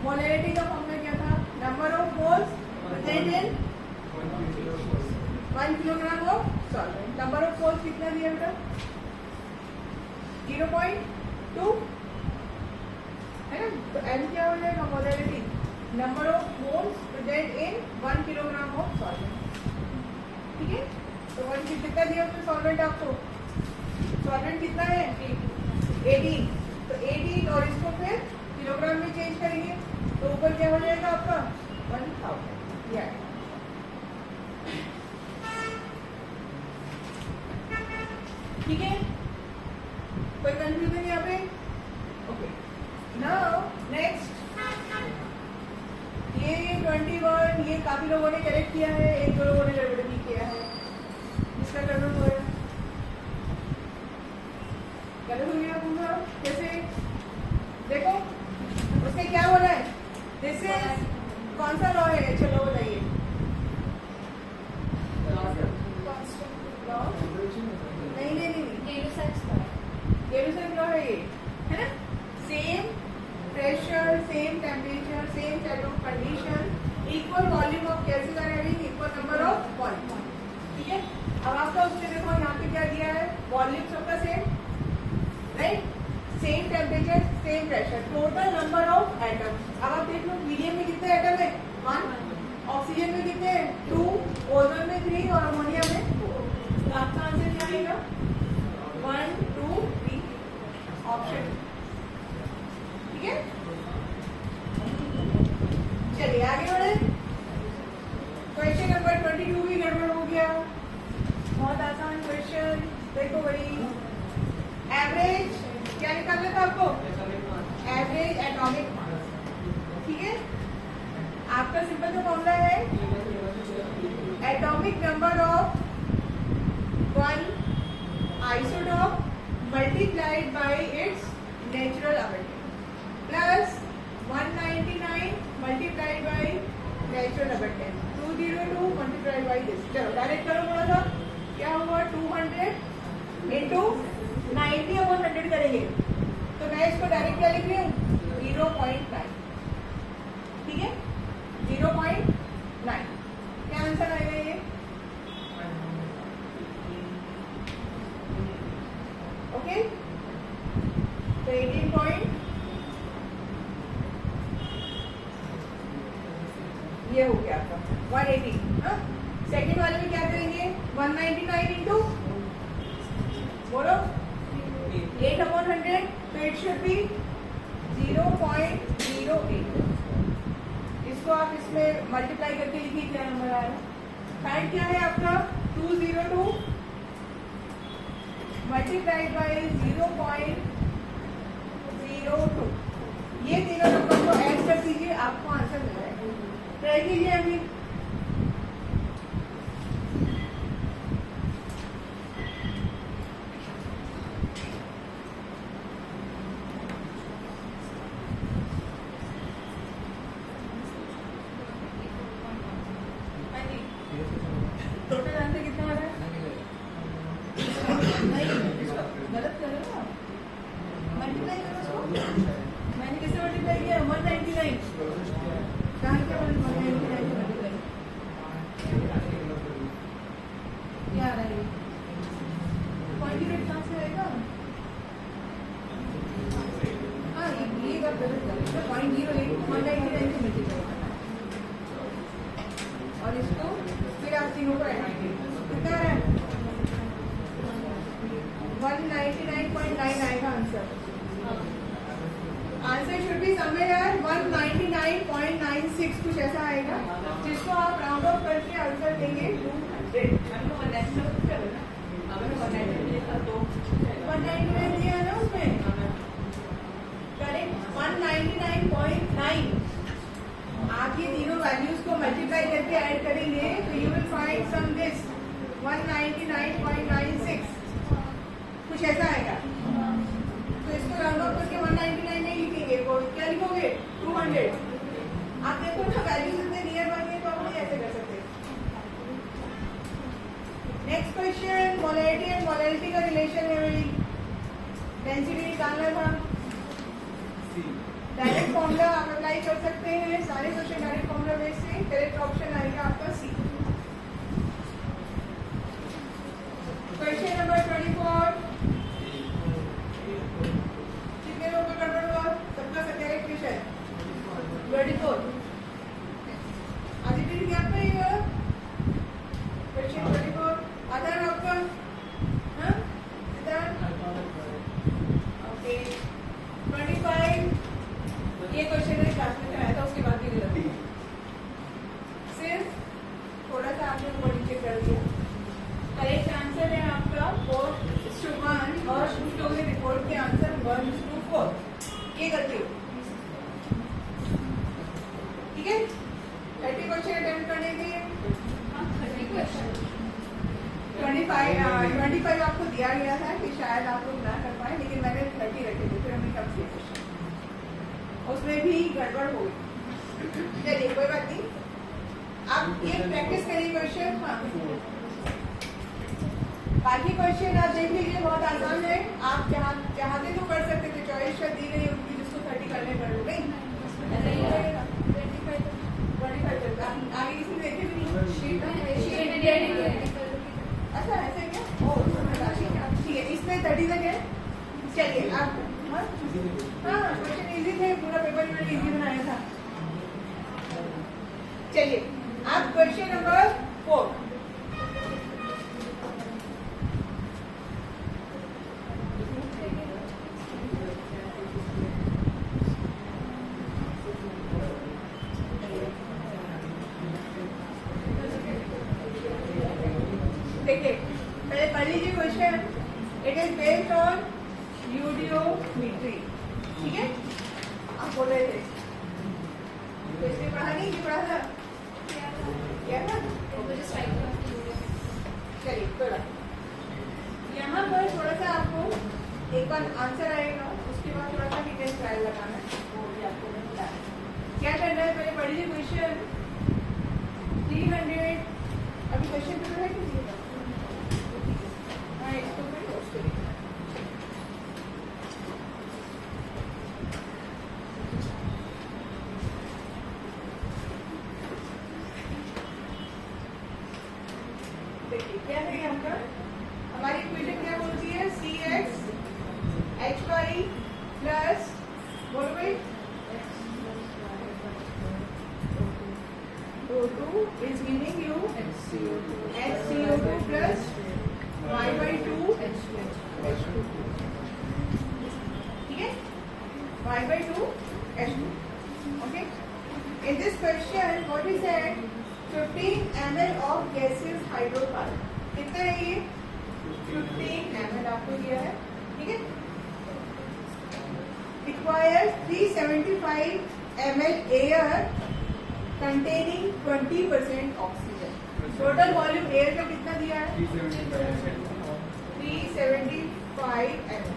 मोलैलिटी का फॉर्मूला क्या था, number of moles present in 1 kilogram of solvent. Number of moles कितना दिया बेटा 0.2 है ना, तो एम क्या हो जाएगा molality, number of moles present in 1 kilogram of solvent, ठीक है। तो 1 कितना दिया उसने सॉल्वेंट आपको, सॉल्वेंट कितना है 18, तो 18 और इसको फिर किलोग्राम में चेंज करेंगे, तो ऊपर क्या हो जाएगा आपका 1000, या ठीक है। कोई कंफ्यूजन यहाँ पे, ओके। नाउ नेक्स्ट, ये 21, ये काफी लोगों ने करेक्ट किया है, 1-2 लोगों ने गड़बड़ भी किया है। इसका गड़बड़ हो गया, गलत हो गया पूरा। कैसे देखो, उसने क्या बोला है, दिस इज कौन सा लॉ है, चलो बताइए। नहीं, गेलुसेन लॉ है ये, है ना। Same pressure, same temperature, same set of condition, equal volume of gases are having equal number of point, ठीक है। अब आपका उसने देखो यहाँ पे क्या दिया है, वॉल्यूम सबका same, right, same temperature, same pressure, total number of atom. अब आप देख लो हीलियम में कितने एटम है 1, ऑक्सीजन में कितने हैं 2, ओजोन में 3 और अमोनिया में 4। तो आपका आंसर क्या आएगा 1, 2, 3 ऑप्शन, ठीक है। चलिए आगे बढ़े, क्वेश्चन नंबर 22 भी गड़बड़ हो गया, बहुत आसान क्वेश्चन। देखो भाई, एवरेज क्या निकालना था आपको, एवरेज एटॉमिक मास, ठीक है। आपका सिंपल सा फॉर्मूला है atomic number of 1 isotope multiplied by it's natural abundance plus 199 multiplied by natural abundance 202 multiplied by this. चलो डायरेक्ट करो थोड़ा सा, क्या हुआ 200 इंटू 90/100 करेंगे, तो मैं इसको डायरेक्ट क्या लिख रही हूँ 0.9, ठीक है 0.9 क्या आंसर आएगा ये ओके तो 18 पॉइंट ये हो गया आपका 180 हाँ सेकेंड वाले में क्या करेंगे 199 इंटू बोलो 8/100 तो इट शुड बी 0.08 इसको आप इसमें मल्टीप्लाई करके लिखिए क्या नंबर आया फाइंड क्या है आपका 202 मल्टीप्लाइड बाय 0.02 ये तीनों नंबर को ऐड कर दीजिए आपको आंसर मिल जाएगा ट्राई कीजिए अभी टोटल आंसर कितना आ रहा है नहीं गलत कर रहे हो आप मल्टीप्लाई करो उसको मैंने किससे मल्टीप्लाई किया 199 कहाँ क्या 199 मल्टीप्लाई क्या आ रहा है पॉइंट रेट कहाँ से आएगा हाँ ये बात गलत कर रहे हो 0.08 199 से मल्टीप्लाई करना है और इसको फिर आप तीनों को ऐड कीजिए कितना है 199.9 आएगा answer answer should be somewhere 199.96 कुछ ऐसा आएगा जिसको आप राउंड ऑफ करके आंसर देंगे 200 199 दिया है ना उसमें करेक्ट 199.9 आप ये तीनों वैल्यूज को मल्टीप्लाई करके ऐड करेंगे तो you will find some this 199.96 कुछ ऐसा आएगा तो इसको राउंड ऑफ करके 199 नहीं लिखेंगे वो क्या लिखोगे 200 आप देखो ना वैल्यूज इतने नियर बाय है तो आप नहीं ऐसे कर सकते next question molarity and molarity का रिलेशन है भाई डेंसिटी निकालना था डायरेक्ट फॉर्मूला आप अप्लाई कर सकते हैं सारे क्वेश्चन डायरेक्ट फॉर्मूला बेस से करेक्ट ऑप्शन आएगा आपका सी क्वेश्चन नंबर 24 कितने लोगों का गड़बड़ हुआ सबका करेक्ट क्वेश्चन 24 आदित्य जी क्या करेगा क्वेश्चन 24 आधार आपका हाँ आधार ओके 25 ये क्वेश्चन है क्लास में आया था उसके बाद भी गलत है सिर्फ थोड़ा सा आपने ऊपर नीचे कर दिया करेक्ट आंसर है आपका 4:1 और स्टोरी रिपोर्ट के आंसर 1:4 ये गलती हो ठीक है 30 क्वेश्चन अटेम्प्ट करने के 25 आपको दिया गया था कि शायद आप लोग ना कर पाए लेकिन मैंने 30 रखे थे फिर हमने कम किए क्वेश्चन उसमें भी गड़बड़ हो गई चलिए कोई बात नहीं आप ये प्रैक्टिस करिए क्वेश्चन हाँ बाकी क्वेश्चन आप देख लीजिए बहुत आसान है आप चाहते तो कर सकते थे चॉइस शायद दी गई होगी जिसको 30 करने कर लो नहीं आगे किसी ने देखे भी नहीं अच्छा ऐसे क्या ठीक है इसमें 30 तक है चलिए आप हाँ क्वेश्चन इजी थे पूरा पेपर मैंने इजी बनाया था चलिए आप क्वेश्चन नंबर 4 देखिए पहले पढ़ लीजिए question it is based on eudiometry ठीक है आप बोल रहे थे तो इसमें पढ़ा नहीं कि पढ़ा था क्या था चलिए कोई बात यहाँ पर थोड़ा सा आपको एक बार आंसर आएगा उसके बाद थोड़ा सा डिटेल ट्रायल लगाना है वो भी आपको मैं बताया क्या करना है पहले पढ़ लीजिए क्वेश्चन 300 अभी क्वेश्चन पेपर है किसी का हाँ इसको मैं पोस्ट करेंगे देखिए क्या है यहाँ का, हमारी इक्वेशन क्या बोलती है, CXHY प्लस, बोलो भाई, O2 is giving you HCO2 plus Y/2, ठीक है, Y/2 H2. Okay. In this question, what is that? 15 ml of gaseous hydrocarbon. कितना है ये? 15 ml आपको दिया है, ठीक है. Requires 375 ml air containing 20% oxygen. Total volume air का कितना दिया है? 375 ml.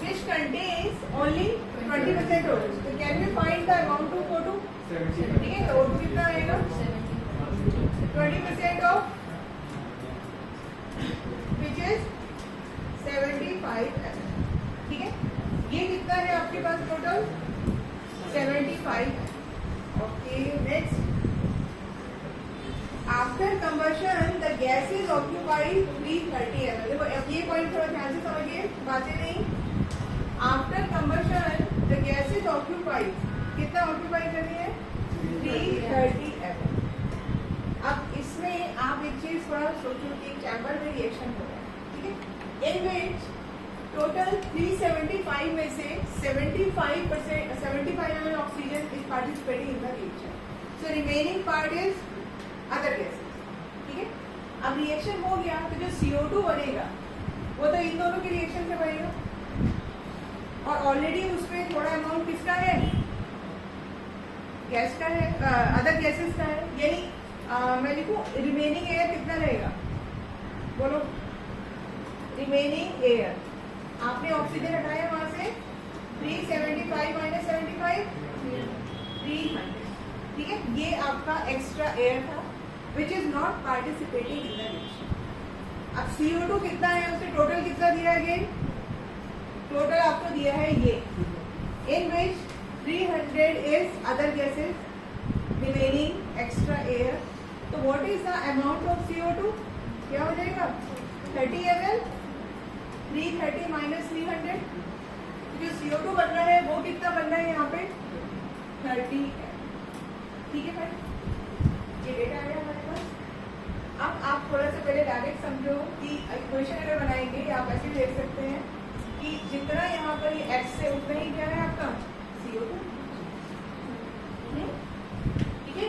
Which contains only 20% O2. So can we find the amount of O2? ठीक है, तो O2 कितना आएगा? 20% of which is 75 ml. ठीक है, ये कितना है आपके पास total? 75 ml. Okay, next. After combustion the gases occupy 330 ml. देखो अब ये पॉइंट थोड़ा ध्यान से समझिए, बातें नहीं. After combustion the gases occupy, कितना ऑक्यूपाई कर रही है? 330 ml. अब इसमें आप एक चीज थोड़ा सोचो कि चैम्बर में रिएक्शन हो रहा है, ठीक है, इन विच टोटल 375 में से 75 ml oxygen is participating in the reaction. So remaining part is other gases, ठीक है. अब रिएक्शन हो गया तो जो CO2 बनेगा वो तो इन दोनों की रिएक्शन से बनेगा, और ऑलरेडी उसमें थोड़ा अमाउंट किसका है? गैस का है, अदर गैसेस का है. यानी मैं लिखूं रिमेनिंग एयर कितना रहेगा, बोलो. रिमेनिंग एयर आपने ऑक्सीजन हटाया वहां से, 375 माइनस 75 300, ठीक है. ये आपका एक्स्ट्रा एयर था which is not participating in the reaction. अब CO2 कितना है, उससे टोटल कितना दिया है? अगेन टोटल आपको दिया है ये, in which 300 is other gases, remaining extra air. तो what is the amount of CO2? क्या हो जाएगा? 30 ml. 330 माइनस 300, जो CO2 बनना है वो कितना बनना है यहाँ पे? 30 ml. ठीक है भाई, ये डेटा आ गया हमारे पास. अब आप थोड़ा सा पहले डायरेक्ट समझो कि इक्वेशन अगर बनाएंगे आप ऐसे देख सकते हैं कि जितना यहाँ पर ये X से उतना ही क्या है आपका CO2, ठीक है.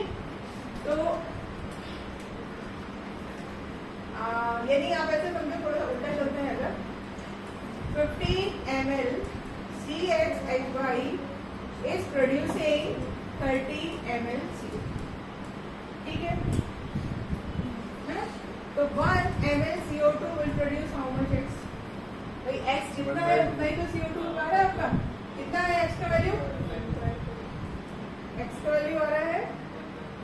तो यानी आप ऐसे समझो, थोड़ा सा उल्टा चलते हैं. अगर 15 ml CXHY is producing 30 ml CO2, ठीक है ना. तो 1 ml CO2 will produce how much X? भाई X जितना है उतना ही तो CO2 आ रहा है आपका. कितना है X का वैल्यू? X का वैल्यू आ रहा है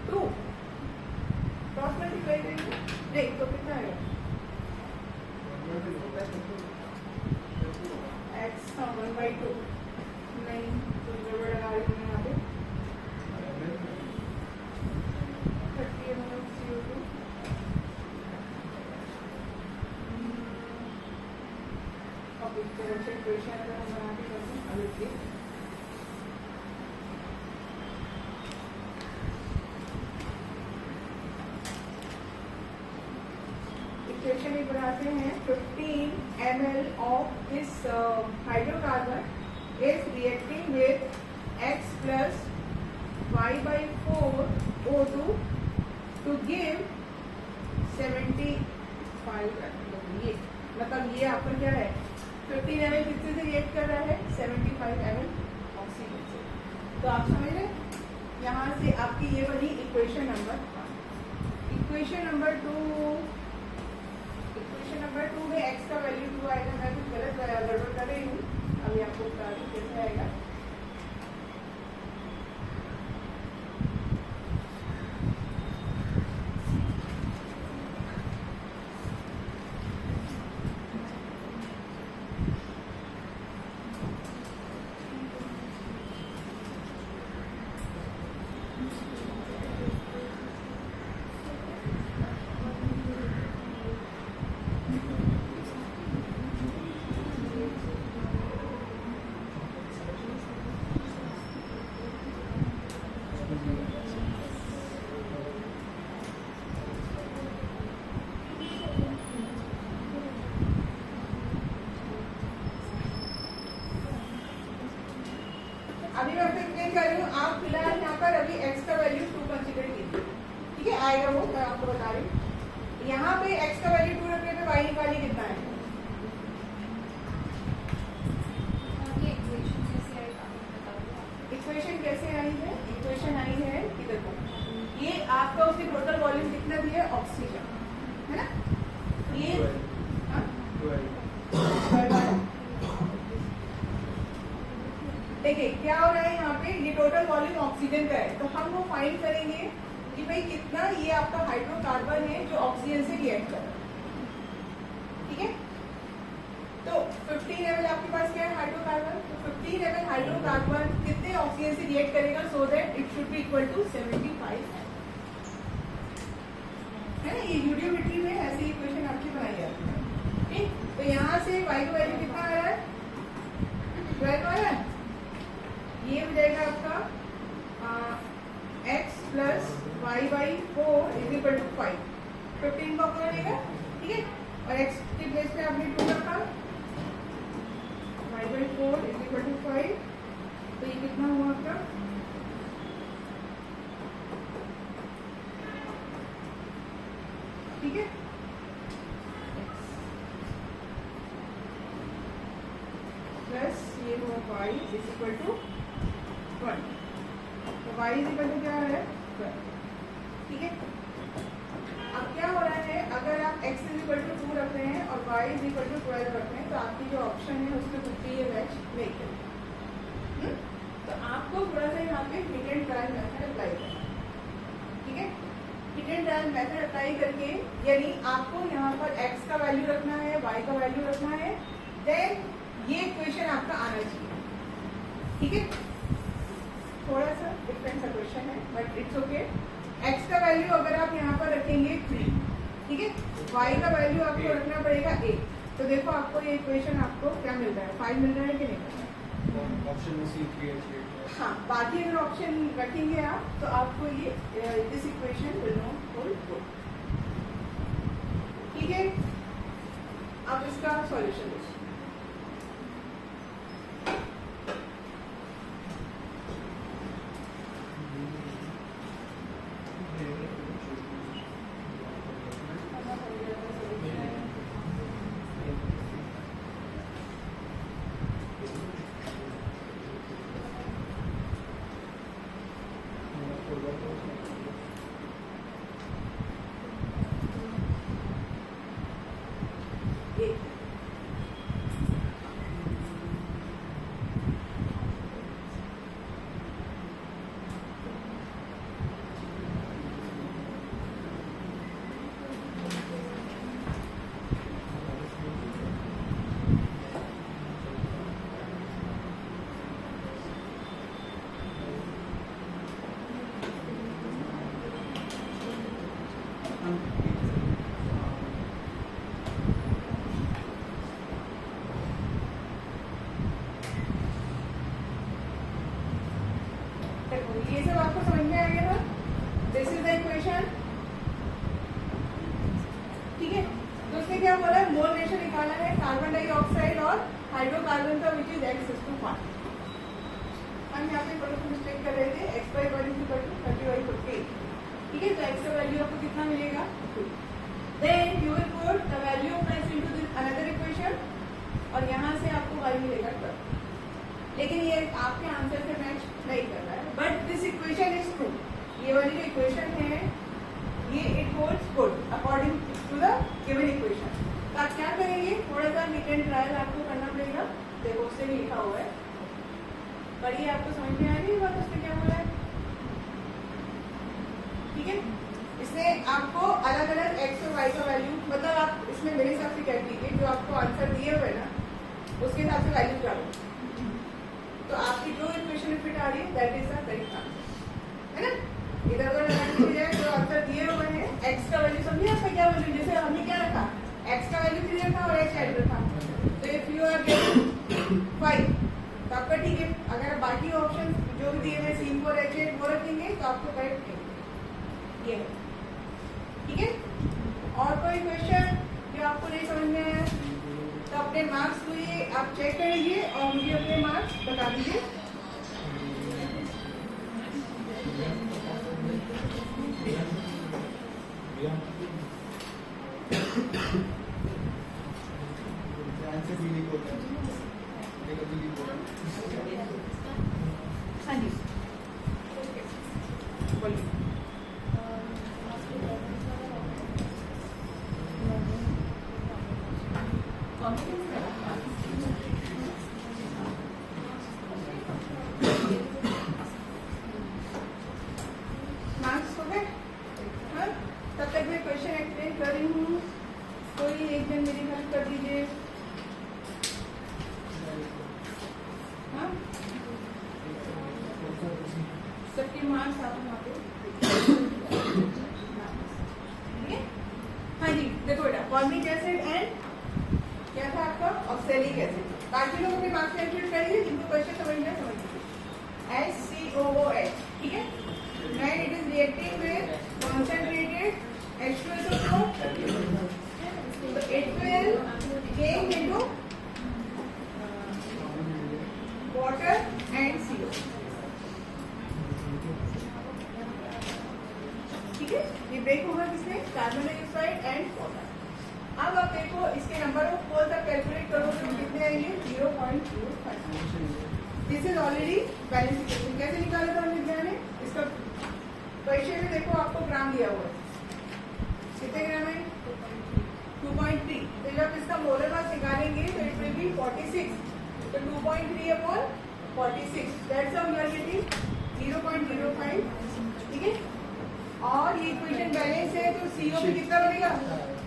2. क्रॉस मल्टीप्लाई करेंगे, नहीं तो कितना आएगा? X 1/2. नहीं तो गड़बड़ लगा रही हूँ यहाँ पे. 30 ml CO2. अब इस तरह से इक्वेशन अगर हम बना के करते हैं, अब देखिए इक्वेशन ही बनाते हैं. 15 ml of this hydrocarbon is reacting with X plus Y/4 O2 to give 75 ml. ये मतलब ये आपका क्या है? 15 ml किससे से रिएक्ट कर रहा है? 75 ml ऑक्सीजन से. तो आप समझ रहे, यहाँ से आपकी ये बनी इक्वेशन नंबर 1. इक्वेशन नंबर 2 में x का वैल्यू 2 आएगा. मैं कुछ गलत गड़बड़ कर रही हूँ, अभी आपको बता दूँ कैसे आएगा. आपको बता रही हूँ। यहाँ पे x का वैल्यू 2 रखने पे y निकालिए कितना है। इक्वेशन कैसे आई है? इक्वेशन आई है कि देखो ये आपका उसकी टोटल वॉल्यूम कितना दिया है, ऑक्सीजन, है ना। ये देखिए क्या हो रहा है यहाँ पे, ये टोटल वॉल्यूम ऑक्सीजन का है, तो हम वो फाइंड करेंगे कि भाई कितना ये आपका हाइड्रोकार्बन है जो ऑक्सीजन से रिएक्ट कर रहा है, ठीक है। तो 15 ml आपके पास क्या है, हाइड्रोकार्बन। तो 15 ml हाइड्रोकार्बन कितने ऑक्सीजन से रिएक्ट करेगा, so that it should be equal to 75 है ना। ये यूडियोमेट्री में ऐसी इक्वेशन आपकी बनाई जाती है, ठीक। तो यहाँ से y का वैल्यू कितना आ रहा है, 12 आ रहा है। ये हो जाएगा आपका x plus y by 4 is equal to 5। 15 का अपना लेगा, ठीक है, और x के प्लेस पे आपने 2 रखा, y by 4 is equal to 5। तो ये कितना हुआ आपका, ठीक है, प्लस ये हुआ y इज इक्वल टू 1। तो y इज इक्वल टू क्या है, 12, ठीक है। अब क्या हो रहा है, अगर आप x इज इक्वल टू 2 रख रहे हैं और y इज इक्वल टू 12 रख रहे हैं, तो आपकी जो ऑप्शन है उसमें कुछ भी ये मैच नहीं करेगा। तो आपको थोड़ा सा यहाँ पे hit and trial method apply करना है, ठीक है। Hit and trial method apply करके यानी आपको यहाँ पर x का वैल्यू रखना है, y का वैल्यू रखना है, देन ये इक्वेशन आपका आना चाहिए, ठीक है। थोड़ा सा डिफरेंट सा क्वेश्चन है बट इट्स ओके। x का वैल्यू अगर आप यहाँ पर रखेंगे 3, ठीक है, y का वैल्यू आपको रखना पड़ेगा 8। तो देखो आपको ये इक्वेशन आपको क्या मिल रहा है, 5 मिल रहा है कि नहीं मिल रहा है। ऑप्शन में सी 3 H8 है। हाँ, बाकी अगर ऑप्शन रखेंगे आप तो आपको ये this equation will not hold good, ठीक है। अब इसका सॉल्यूशन देखिए। ये सब आपको समझ में आ गया था, दिस इज द इक्वेशन, ठीक है। तो उसने क्या बोला है, मोल रेशियो निकालना है कार्बन डाइऑक्साइड और हाइड्रोकार्बन का, विच इज x:5। हम यहाँ पे थोड़ा सा मिस्टेक कर रहे थे, x/1 = 30/48, ठीक है। तो x का वैल्यू आपको कितना मिलेगा, 2। Then you will put the value of x into this another equation और यहाँ से आपको y मिलेगा 12। लेकिन ये आपके आंसर से मैच नहीं कर रहा है, but this equation is true. ये वाली जो इक्वेशन है ये it holds good according to the given equation. तो आप क्या करेंगे, थोड़ा सा हिट एंड ट्रायल आपको करना पड़ेगा। देखो उससे भी लिखा हुआ है, पढ़िए, आपको समझ में आ रही है बात उसने क्या बोला है, ठीक है। इसने आपको अलग अलग x और y का वैल्यू, मतलब आप इसमें मेरे हिसाब से कह दीजिए जो आपको आंसर दिए हुए ना उसके हिसाब से वैल्यू डालो, तो आपकी जो इक्वेशन फिट आ रही है that is the correct answer, है ना। इधर उधर लगाने की बजाय जो आंसर दिए हुए हैं, x का वैल्यू समझिए आपका क्या वैल्यू, जैसे हमने क्या रखा, x का वैल्यू 3 रखा और h ऐड रखा, तो इफ यू आर गेटिंग 5 तो आपका ठीक है। अगर बाकी ऑप्शन जो भी दिए हुए C4 H8 वो रखेंगे तो आपको करेक्ट नहीं, ये है, ठीक है। और कोई क्वेश्चन जो आपको नहीं समझ में आया तो अपने मार्क्स को ये आप चेक करिए और मुझे अपने मार्क्स बता दीजिए। आंसर भी लिखो देखो भी लिखो हाँ जी बोलिए मार्क्स हो गए हाँ तब तक मैं क्वेश्चन एक्सप्लेन कर रही हूँ कोई एक जन मेरी हेल्प कर दीजिए हाँ सबके मार्क्स आप वहाँ पे ठीक है हाँ जी देखो बेटा फॉर्मिक एसिड एंड क्या था आपका ऑक्सैलिक एसिड बाकी लोग अपने मार्क्स कैलकुलेट करिए जिनको क्वेश्चन समझ में समझ HCOOH ठीक है and it is reacting with concentrated H2SO4 so it will change into water and CO ठीक है ये ब्रेक होगा किसमें कार्बन डाइऑक्साइड एंड वाटर अब आप देखो इसके नंबर ऑफ पोल तक कैलकुलेट करोगे तो कितने आएंगे 0.05 this is already balance equation कैसे निकाला था विद्या ने इसका क्वेश्चन में देखो आपको ग्राम दिया हुआ है कितने ग्राम है 2.3 तो जब इसका मोलर मास निकालेंगे तो इट विल बी 46 तो 2.3 upon 46 that's how you are getting 0.05 ठीक है और ये इक्वेशन बैलेंस है तो CO भी कितना बनेगा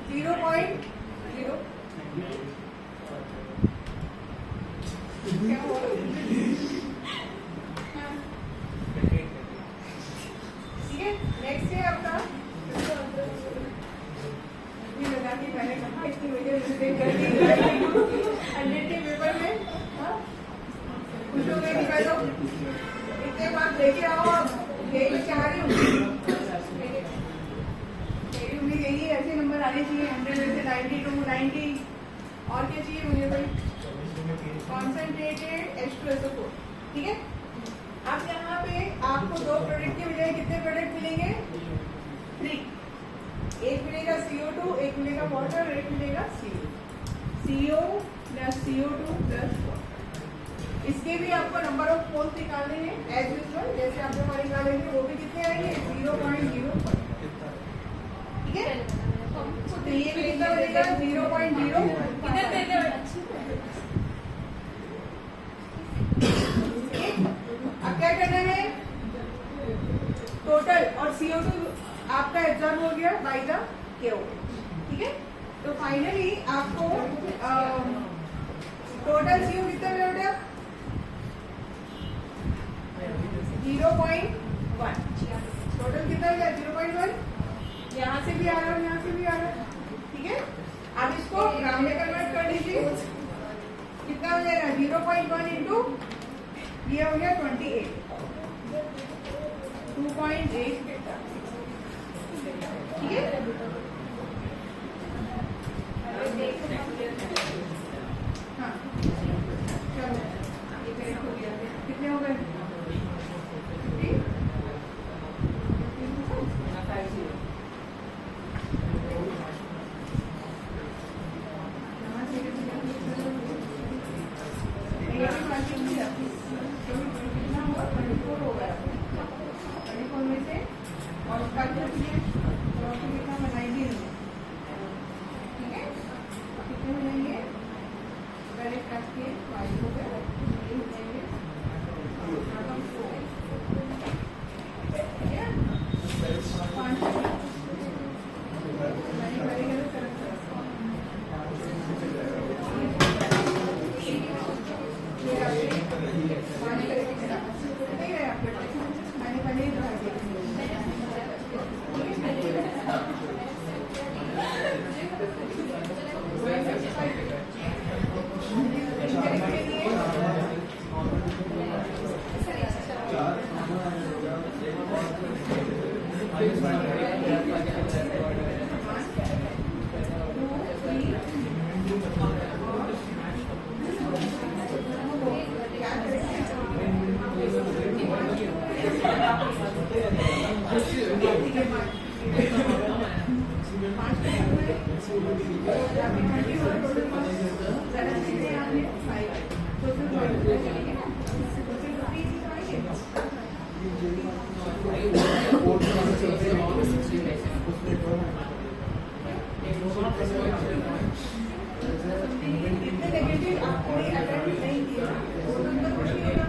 0.0 क्या होगा ठीक है नेक्स्ट है आपका ये लगा कि मैंने कहा इसकी वजह से कर दी 100 के पेपर में खुश हो गए निकाल दो इतने मार्क्स लेके आओ आप यही चाह रही हूँ मेरी उम्मीद यही है ऐसे नंबर आने चाहिए 100 में से 92 90 और क्या चाहिए मुझे भाई कॉन्सेंट्रेटेड H2SO4 ठीक है अब यहाँ पे आपको दो प्रोडक्ट के बजाय कितने प्रोडक्ट मिलेंगे 3 एक मिलेगा CO2 एक मिलेगा वाटर और एक मिलेगा CO plus CO2 plus water इसके भी आपको नंबर ऑफ पोल्स निकालने हैं एज यूजुअल जैसे आप जब निकालेंगे वो भी कितने आएंगे 0.0 ठीक है तो ये भी कितना बनेगा 0.0 कितना देगा अब क्या करना है टोटल और CO2 आपका एब्जॉर्ब हो गया बाय द KO ठीक है तो फाइनली आपको टोटल CO कितना मिला बेटा 0.1 टोटल कितना मिला 0.1 यहाँ से भी आ रहा है यहाँ से भी आ रहा है ठीक है आप इसको ग्राम में कन्वर्ट कर दीजिए कितना हो जाएगा 0.1 इंटू ये हो गया 28 2.8 बेटा ठीक है हाँ चलो ये करेक्ट हो गया कितने हो गए 24 में से और उसका ठीक है कितने हो जाएंगे पहले कट के 5 हो गए ये हो जाएंगे इतने नेगेटिव आपने अटेम्प्ट नहीं किया तो कुछ नहीं होगा।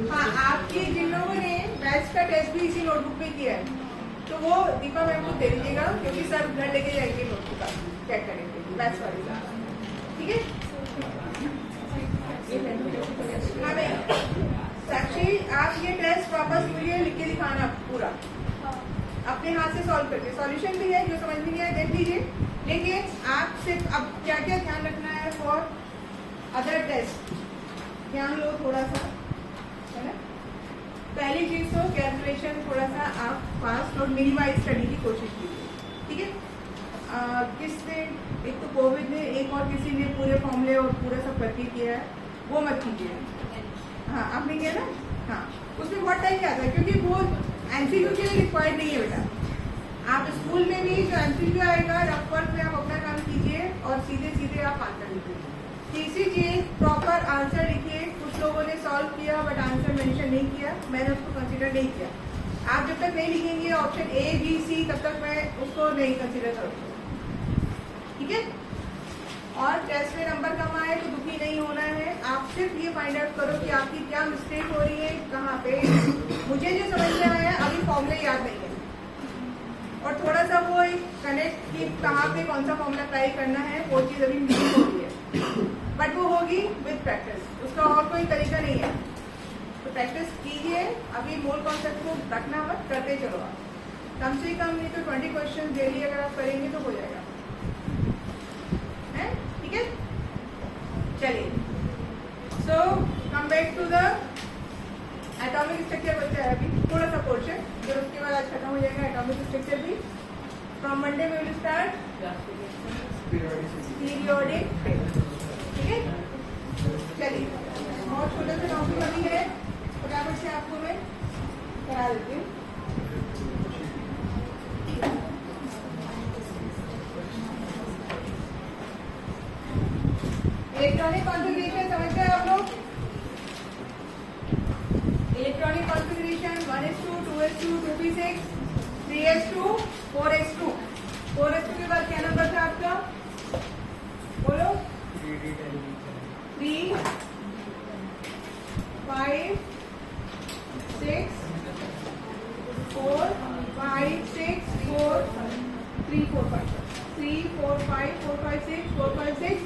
हाँ, आपके जिन लोगों ने मैथ्स का टेस्ट भी इसी नोटबुक में किया है तो वो दीपा मैम को दे दीजिएगा क्योंकि सर घर लेके जाएंगे नोटबुक चेक करेंगे मैथ्स वाली का, ठीक है। हाँ भाई साक्षी, आप ये टेस्ट वापस मुझे लिख के दिखाना पूरा अपने हाथ से सॉल्व करके। सॉल्यूशन भी है, जो समझ में नहीं आया देख लीजिए, लेकिन आप सिर्फ अब क्या क्या ध्यान रखना है फॉर अदर टेस्ट ध्यान लो थोड़ा सा, है ना। पहली चीज तो कैलकुलेशन थोड़ा सा आप फास्ट और मिनिमाइज करने की कोशिश कीजिए, ठीक है। किसने, एक तो कोविड ने, एक और किसी ने पूरे फॉर्मूले और पूरा सब करके किया है, वो मत कीजिए। हाँ आपने किया ना, हाँ उसमें बहुत टाइम जाता है क्योंकि वो एमसीक्यू के लिए रिक्वायर्ड नहीं है बेटा। आप स्कूल में भी जो एमसीक्यू आएगा रफ वर्क में आप अपना काम कीजिए और सीधे सीधे आप आंसर लिखिए। तीसरी चीज प्रॉपर आंसर लिखिए। कुछ लोगों ने सॉल्व किया बट आंसर मेंशन नहीं किया, मैंने उसको कंसीडर नहीं किया। आप जब तक नहीं लिखेंगे ऑप्शन ए बी सी तब तक मैं उसको नहीं कंसीडर करूँगी, ठीक है। और टेस्ट में नंबर कम आए तो दुखी नहीं होना है, आप सिर्फ ये फाइंड आउट करो कि आपकी क्या मिस्टेक हो रही है, कहाँ पे। मुझे जो समझ में आया अभी फॉर्मूले याद नहीं है और थोड़ा सा वो कनेक्ट कि कहाँ पे कौन सा फॉर्मूला अप्लाई करना है वो चीज़ अभी मिसिंग हो रही है, बट वो होगी विद प्रैक्टिस, उसका और कोई तरीका नहीं है। तो प्रैक्टिस कीजिए, अभी मूल कॉन्सेप्ट को रखना मत, करते चलो आप। कम से कम नहीं तो 20 क्वेश्चन डेली अगर आप करेंगे तो हो जाएगा, है ठीक है। चलिए, so come back to the atomic structure बचा है अभी थोड़ा सा पोर्शन, फिर उसके बाद आज खत्म हो जाएगा एटॉमिक स्ट्रक्चर भी। फ्रॉम मंडे में विल स्टार्ट पीरियोडिक टेबल, ठीक है। चलिए, बहुत छोटे से टॉपिक अभी है, फटाफट से आपको मैं करा देती हूँ। इलेक्ट्रॉनिक कॉन्फ़िगरेशन समझ गए आप लोग? Electronic configuration 1s2, 2s2, 2p6, 3s2, 4s2। 4s2 के बाद क्या नंबर था आपका, बोलो? 3, 5, 6, 4, 5, 6, 4, 3, 4, 5, 3, 4, 5, 4, 5, 6, 4, 5, 6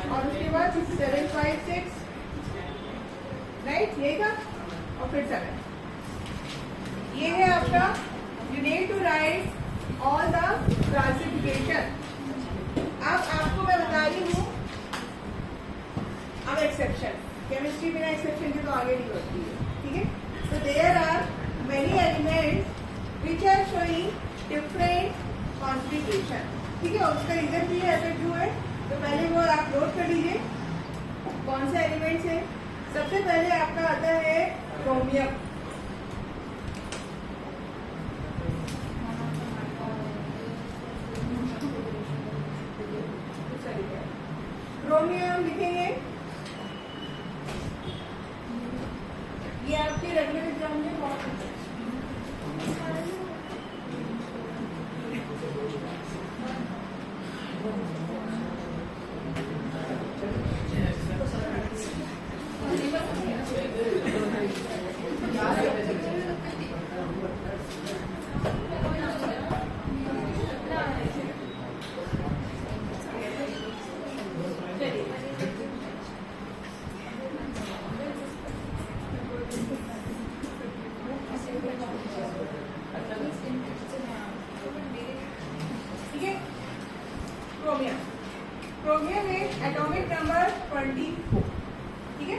और उसके बाद 756, राइट, यही था, और फिर 7। ये है आपका, you need to write all the classification. अब आपको मैं बता रही हूँ अब एक्सेप्शन, केमिस्ट्री बिना एक्सेप्शन के तो आगे नहीं बढ़ती है, ठीक है। तो there are many elements which are showing different configuration, ठीक है, और उसका रीजन भी है, ऐसा क्यों है, तो पहले वो आप नोट कर लीजिए कौन से एलिमेंट्स है। सबसे पहले आपका आता है क्रोमियम। क्रोमियम लिखेंगे, ये आपके रेगुलर एग्जाम में बहुत क्रोमियम है एटॉमिक नंबर 24, ठीक है।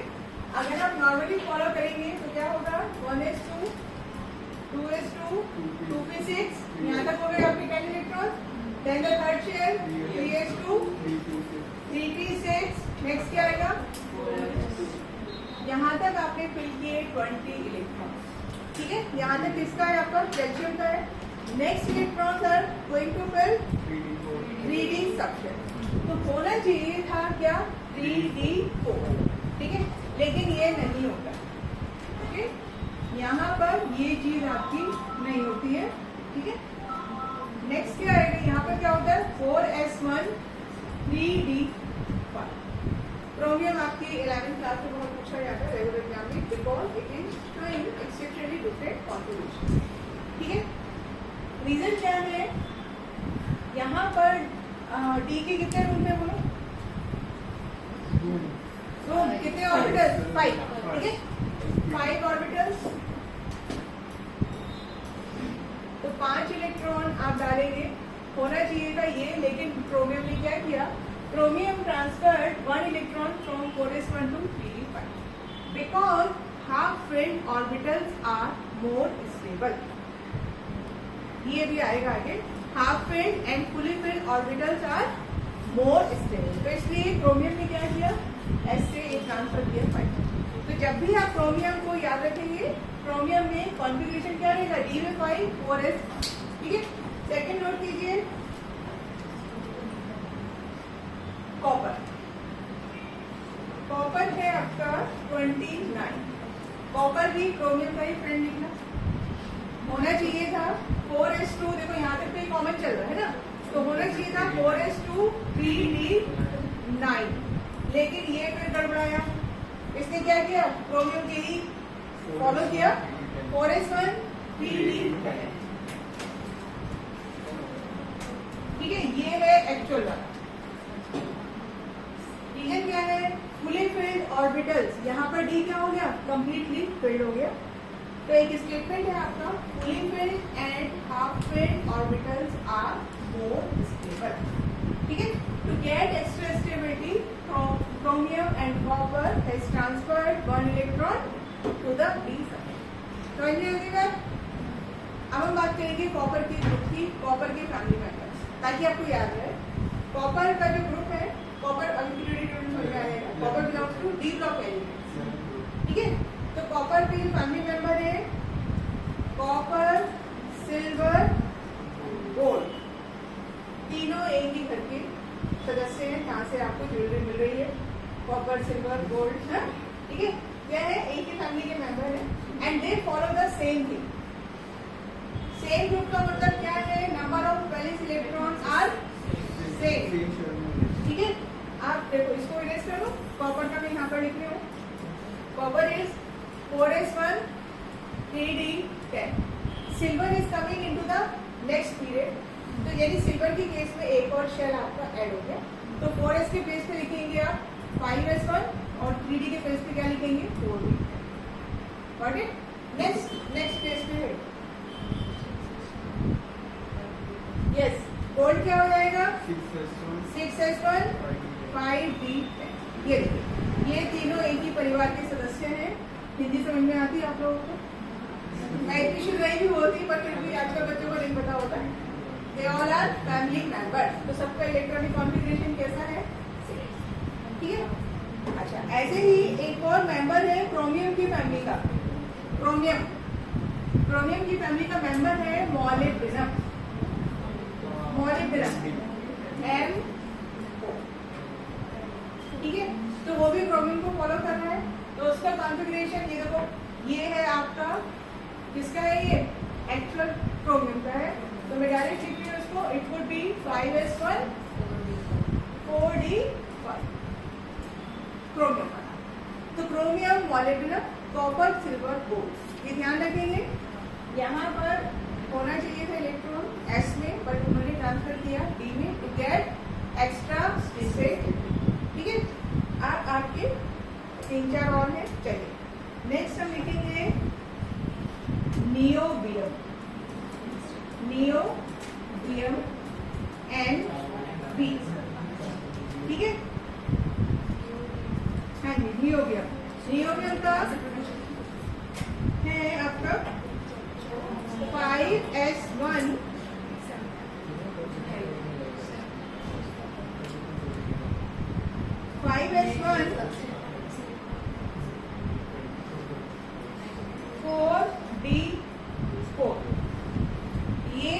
अगर आप नॉर्मली फॉलो करेंगे तो क्या होगा, 1s2, 2s2, 2p6, यहाँ तक हो गए आपके 10 electron. Then the third shell 3s2, 3p6, next क्या आएगा, यहाँ तक आपने फिल किए 20 इलेक्ट्रॉन, ठीक है। यहाँ तक किसका है, आपका कैल्शियम का है। Next electrons are going to fill 3d subshell, तो होना चाहिए था क्या, 3d4, ठीक है, लेकिन ये नहीं होता, ठीक है। यहाँ पर ये चीज आपकी नहीं होती है, ठीक है। नेक्स्ट क्या आएगा, यहाँ पर क्या होता है, 4s1, 3d1। क्रोमियम आपकी 11th क्लास में बहुत पूछा जाता है रेगुलर एग्जाम में, because it is showing exceptionally different configuration, ठीक है। रीजन क्या है, यहाँ पर डी के कितने रूम है बोलो, रूम कितने ऑर्बिटल्स, 5, ठीक है, 5 ऑर्बिटल्स, तो 5 इलेक्ट्रॉन आप डालेंगे, होना चाहिए था ये, लेकिन क्रोमियम ने क्या किया, chromium transferred 1 electron from 4s1 to 3d5 because half filled orbitals are more stable. ये भी आएगा आगे, half filled and fully filled orbitals are more stable, तो इसलिए क्रोमियम ने क्या किया, एस से एक ट्रांसफर किया 5। तो जब भी आप क्रोमियम को याद रखेंगे, क्रोमियम में कॉन्फ़िगरेशन क्या रहेगा, डी में 5, 4s, ठीक है। सेकंड नोट कीजिए, कॉपर। कॉपर है आपका 29, कॉपर भी क्रोमियम का ही फ्रेंड लिखना, होना चाहिए था 4s2, देखो यहाँ तक तो कॉमन चल रहा है ना, तो होना चाहिए था 4s2, 3d9, लेकिन ये फिर गड़बड़ाया, इसने क्या किया, क्रोमियम के ही फॉलो किया, 4s1, 3d10, ठीक है। ये है एक्चुअल वाला। रीजन क्या है, फुली फिल्ड ऑर्बिटल्स, यहाँ पर डी क्या हो गया, कंप्लीटली फिल्ड हो गया, तो एक स्टेटमेंट है आपका, fully filled and half filled orbitals are more stable, ठीक है। To get extra stability, chromium and copper has transferred 1 electron to the D subshell. समझ में आएगी बात। अब हम बात करेंगे कॉपर के ग्रुप की, कॉपर के फैमिली मेंबर्स, ताकि आपको याद रहे। कॉपर का जो ग्रुप है, कॉपर अभी समझ में आएगा, copper belongs to D block elements, ठीक है। तो कॉपर के फैमिली मेंबर है कॉपर, सिल्वर, गोल्ड, तीनों एक ही घर के सदस्य हैं, जहाँ से आपको ज्वेलरी मिल रही है, कॉपर, सिल्वर, गोल्ड, है, ठीक है। क्या है, एक ही फैमिली के मेंबर है and they follow the same thing. Same group का मतलब क्या है, number of valence electrons are same, ठीक है। आप देखो इसको इरेज करो, कॉपर का मैं यहाँ पर लिख रही हूँ, copper is 4s1, 3d10, silver is coming into the next period, तो यानी सिल्वर की केस में एक और शेल आपका ऐड हो गया, तो 4s के पेज पे लिखेंगे आप 5s1 और 3d के पेज पे क्या लिखेंगे 4d। Got it? Next page पे है यस गोल्ड क्या हो जाएगा 6s1 5d। ये देखिए ये तीनों एक ही परिवार के सदस्य हैं। हिंदी समझ में आती है आप लोगों को? मैं शुरू नहीं भी होती पर फिर भी आजकल बच्चों को नहीं पता होता है। They all are family members. तो सबका इलेक्ट्रॉनिक कॉन्फ़िगरेशन कैसा है? ठीक है। अच्छा ऐसे ही एक और मेंबर है क्रोमियम की फैमिली का। क्रोमियम की फैमिली का मेंबर है मॉलिब्डेनम। M ठीक है। तो वो भी क्रोमियम को फॉलो कर रहा है। तो उसका कॉन्फ़िगरेशन ये देखो ये है आपका किसका है? ये एक्चुअल क्रोमियम का है। तो मैं डायरेक्ट लिख रही हूँ इसको। It would be 5s1 4d5 chromium का। तो chromium molybdenum copper silver gold ये ध्यान रखेंगे। यहाँ पर होना चाहिए था इलेक्ट्रॉन s में बट उन्होंने ट्रांसफर किया d में टू गेट एक्स्ट्रा स्पेस। ठीक है। अब आपके 3-4 और हैं। चलिए नेक्स्ट हम लिखेंगे नियोबियम NB। ठीक है। हाँ जी नियोबियम का है आपका 5s1 4d4। ये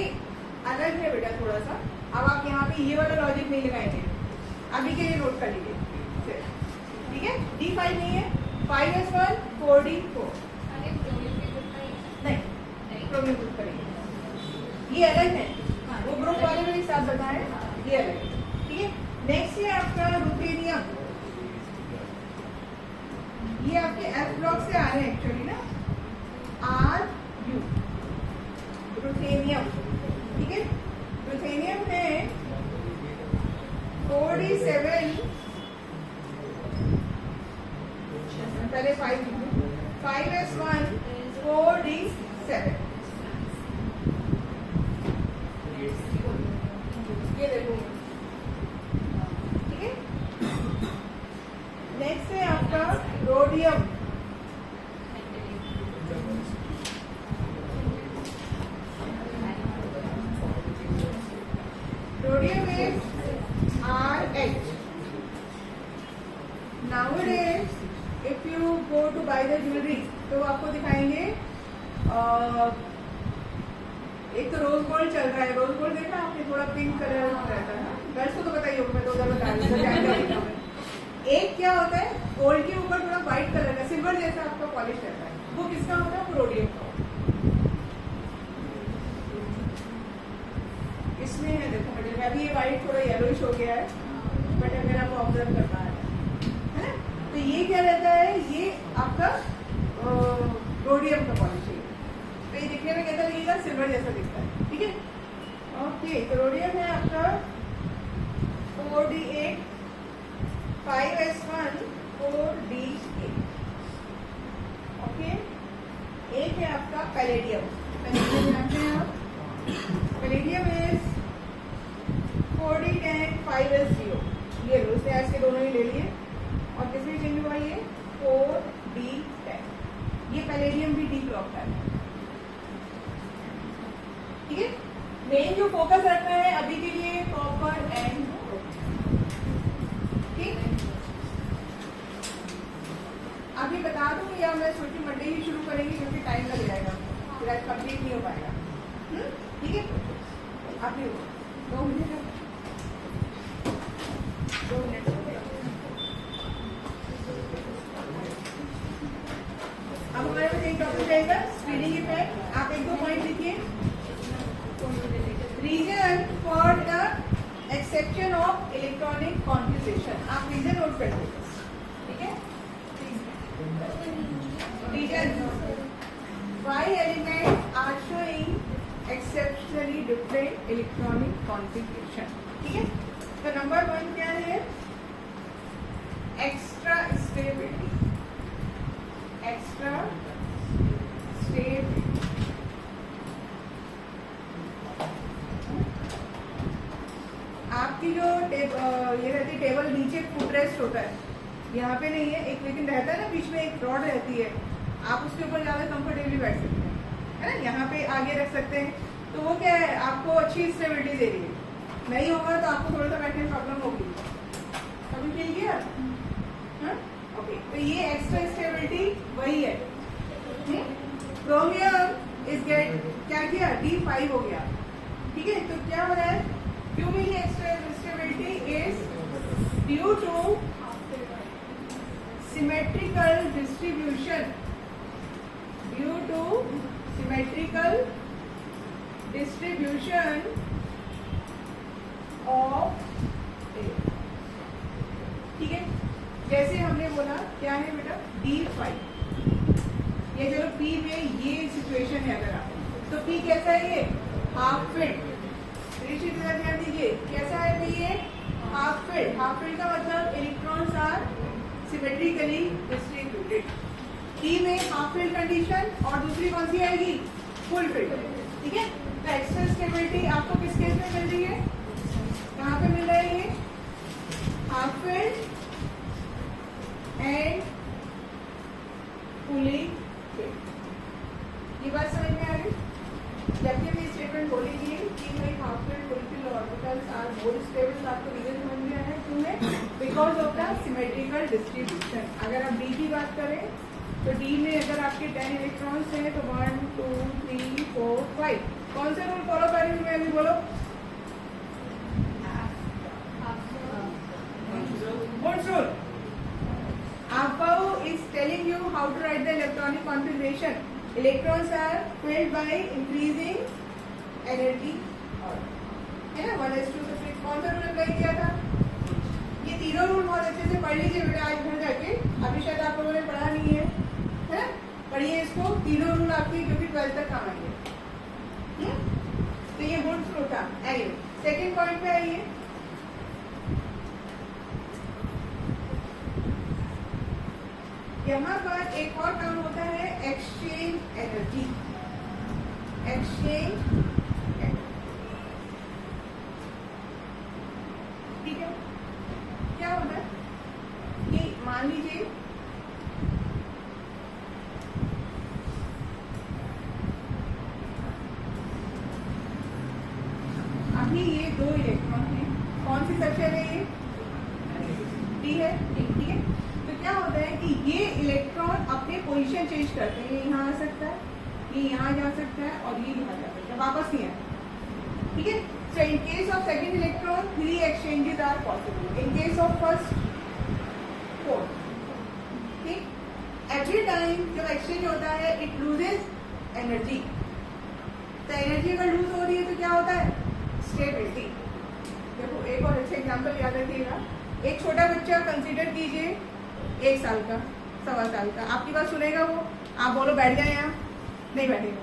अलग है बेटा थोड़ा सा। अब आप यहाँ पे ये वाला लॉजिक नहीं लगाएंगे। अभी के लिए नोट कर लीजिए। ठीक है। d5 नहीं है 5s1 4d4 नहीं क्रोमियम ग्रुप करेंगे। ये अलग है। वो ग्रुप वाले में एक साथ बताएं ये अलग है। ठीक है। नेक्स्ट है आपका रुथेनियम। ये आपके F ब्लॉक से आ रहे हैं एक्चुअली ना RU रुथेनियम। ठीक है। रुथेनियम है 4d7 पहले 5s1 4d7। ये देखो ठीक है। नेक्स्ट है आपका rhodium. Rhodium is RH। Nowadays if you go to buy the jewelry तो आपको दिखाएंगे एक तो रोज गोल्ड चल रहा है। रोज गोल्ड देखा आपने? थोड़ा पिंक कलर रहता है ना। गर्ल्स को तो बताइए होगा। मैं तो उधर बता रही हूँ। एक क्या होता है गोल्ड के ऊपर थोड़ा व्हाइट कलर का सिल्वर जैसा आपका पॉलिश रहता है। वो किसका होता है? रोडियम का। इसमें है देखो बेटे अभी ये व्हाइट थोड़ा येलोइश हो गया है बट अगर आप ऑब्जर्व कर पा रहे हैं तो ये क्या रहता है? ये आपका रोडियम का पॉलिश है। तो ये दिखने में कैसा लगेगा? सिल्वर जैसा दिखता है। ठीक है। ओके तो रोडियम है आपका 4d8 5s1 4d8। ओके। एक है आपका पैलेडियम। पैलेडियम जानते हैं आप? Palladium is 4d10 5s0। ये लो इसने ऐसे दोनों ही ले लिए और किसमें चेंज हुआ? ये 4d10। ये पैलेडियम भी डी ब्लॉक का है। ठीक है। मेन जो फोकस रखना है अभी के लिए कॉपर एंड ठीक। अभी बता दूं या मैं छोटी मंडे ही शुरू करेंगे क्योंकि टाइम लग जाएगा फिर आज कंप्लीट नहीं हो पाएगा। ठीक है। आप ही 2 मिनट अब हमारे पास एक टॉपिक रहेगा स्क्रीनिंग इफेक्ट। आप 1-2 पॉइंट लिखिए। Reason for the exception of electronic configuration. आप रीजन नोट कर लीजिए। ठीक है। Reason why elements are showing exceptionally different electronic configuration। ठीक है। तो नंबर 1 क्या है? Extra stability. एक्स्ट्रा स्टेबिलिटी आपकी जो ये रहती है टेबल, नीचे फुट रेस्ट होता है, यहाँ पे नहीं है एक, लेकिन रहता है ना बीच में एक रॉड रहती है, आप उसके ऊपर ज़्यादा कंफर्टेबली बैठ सकते हैं, है ना, यहाँ पे आगे रख सकते हैं। तो वो क्या है, आपको अच्छी स्टेबिलिटी दे रही है। नहीं होगा तो आपको थोड़ा सा बैठने में प्रॉब्लम होगी। अभी फील किया? ओके, तो ये एक्स्ट्रा स्टेबिलिटी वही है। क्रोमियम इज गेट क्या किया, D5 हो गया। ठीक है, तो क्या हो रहा है, क्यों मिली extra stability is due to symmetrical distribution, due to symmetrical distribution of, ठीक है, जैसे हमने बोला क्या है बेटा, D5, ये चलो P में ये सिचुएशन है, अगर आप तो P कैसा है, ये हाफ फिल्ड, ध्यान दीजिए कैसा है P, ये हाफ फिल्ड। हाफ फिल्ड का मतलब electrons are symmetrically distributed. P में हाफ फिल्ड कंडीशन, और दूसरी कौन सी आएगी, फुल फिल्ड। ठीक है, तो एक्स्ट्रा स्टेबिलिटी आपको किस केस में मिल रही है, कहाँ पे मिल रहा है, ये half filled and fully field. ये बात समझ में आ गई? जब भी मैं स्टेटमेंट बोलेंगी कि भाई half filled full filled orbitals are more stable, आपको रीजन समझ में आया क्यों है, because of the symmetrical distribution. अगर आप D की बात करें तो D में अगर आपके 10 इलेक्ट्रॉन्स हैं तो 1 2 3 4 5, कौन सा रूल फॉलो कर रही हूँ मैं, अभी बोलो, What's rule? Aufbau is telling you how to write the electronic configuration. Electrons are filled by increasing energy. है ना, 1s2 से फिर कौन सा रूल अप्लाई किया था, ये तीनों रूल बहुत अच्छे से पढ़ लीजिए बेटा आज घर जाके, अभी शायद आप लोगों ने पढ़ा नहीं है, है ना, पढ़िए इसको, तीनों रूल आपके क्योंकि 12th तक काम आएंगे। तो ये वुड्स रूल था। आइए सेकेंड पॉइंट पे आइए, यहाँ पर एक और काम होता है एक्सचेंज एनर्जी। एक्सचेंज, ठीक है, क्या होता है कि मान लीजिए अभी ये 2 इलेक्ट्रॉन है, कौन सी सेक्शन है, ये D है, ठीक है, तो क्या होता है कि ये इलेक्ट्रॉन अपने पोजीशन चेंज करते हैं, ये यहाँ आ सकता है, ये यहाँ जा सकता है, और ये यहाँ जा सकता है, वापस नहीं आए। ठीक है, so in case of second electron 3 exchanges are possible, in case of first 4। ठीक, एवरी टाइम जब एक्सचेंज होता है इट लूजेस एनर्जी, तो एनर्जी अगर लूज हो रही है तो क्या होता है, स्टेबिलिटी। देखो एक और अच्छा एग्जाम्पल याद रखिएगा, एक छोटा बच्चा कंसीडर कीजिए 1 साल का, 1.25 साल का, आपकी बात सुनेगा वो, आप बोलो बैठ जाए यहाँ, नहीं बैठेगा।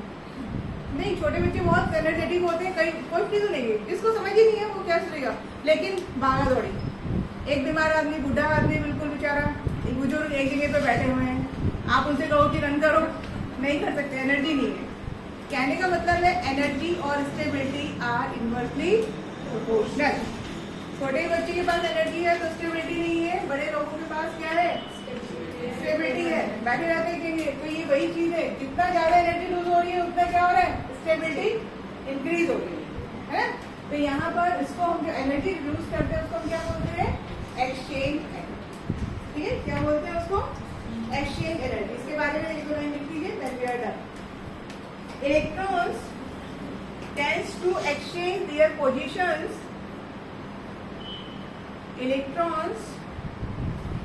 नहीं, छोटे बच्चे बहुत एनर्जेटिक होते हैं, कोई चीज सुनेंगे, जिसको समझ ही नहीं है वो क्या सुनेगा, लेकिन भागा दौड़ी। एक बीमार आदमी, बुढ़ा आदमी बिल्कुल बेचारा, एक बुजुर्ग एक जगह पे बैठे हुए हैं, आप उनसे कहो कि रन करो, नहीं कर सकते, एनर्जी नहीं है। कहने का मतलब है एनर्जी और स्टेबिलिटी आर इनवर्सली प्रोपोर्शनल। छोटे बच्चे के पास एनर्जी है तो स्टेबिलिटी नहीं है, बड़े लोगों के पास क्या है, स्टेबिलिटी है, बैठे रहते हैं। तो ये वही चीज है, जितना ज्यादा एनर्जी लूज हो रही है उतना क्या हो रहा है, स्टेबिलिटी इंक्रीज हो रही है ना। तो यहाँ पर इसको हम जो एनर्जी लूज करते हैं उसको हम क्या बोलते हैं, एक्सचेंज एनर्जी। ठीक है, क्या बोलते हैं उसको, एक्सचेंज एनर्जी। इसके बारे में एक दो लाइन लिख लीजिए, then we are done. Electrons tends to exchange their positions, electrons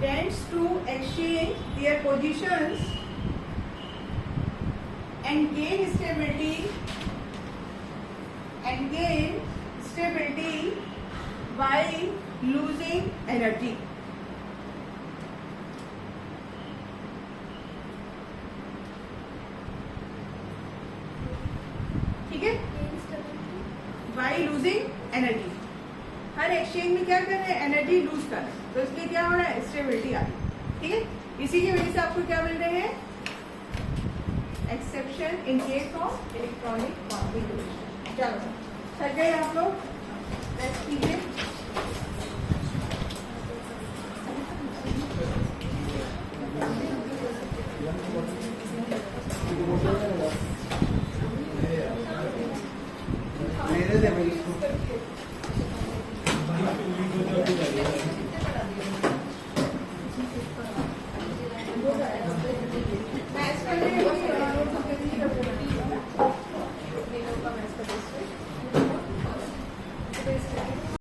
tends to exchange their positions and gain stability by losing energy. ठीक है, by losing energy। Her exchange में क्या कर रहे हैं, एनर्जी लूज कर रहे हैं, तो इसलिए क्या हो रहा है, स्टेबिलिटी आ रही है। ठीक है, इसी की वजह से आपको क्या मिल रहे हैं, exception in case of electronic configuration. चलो थक गए आप लोग, रेस्ट कीजिए।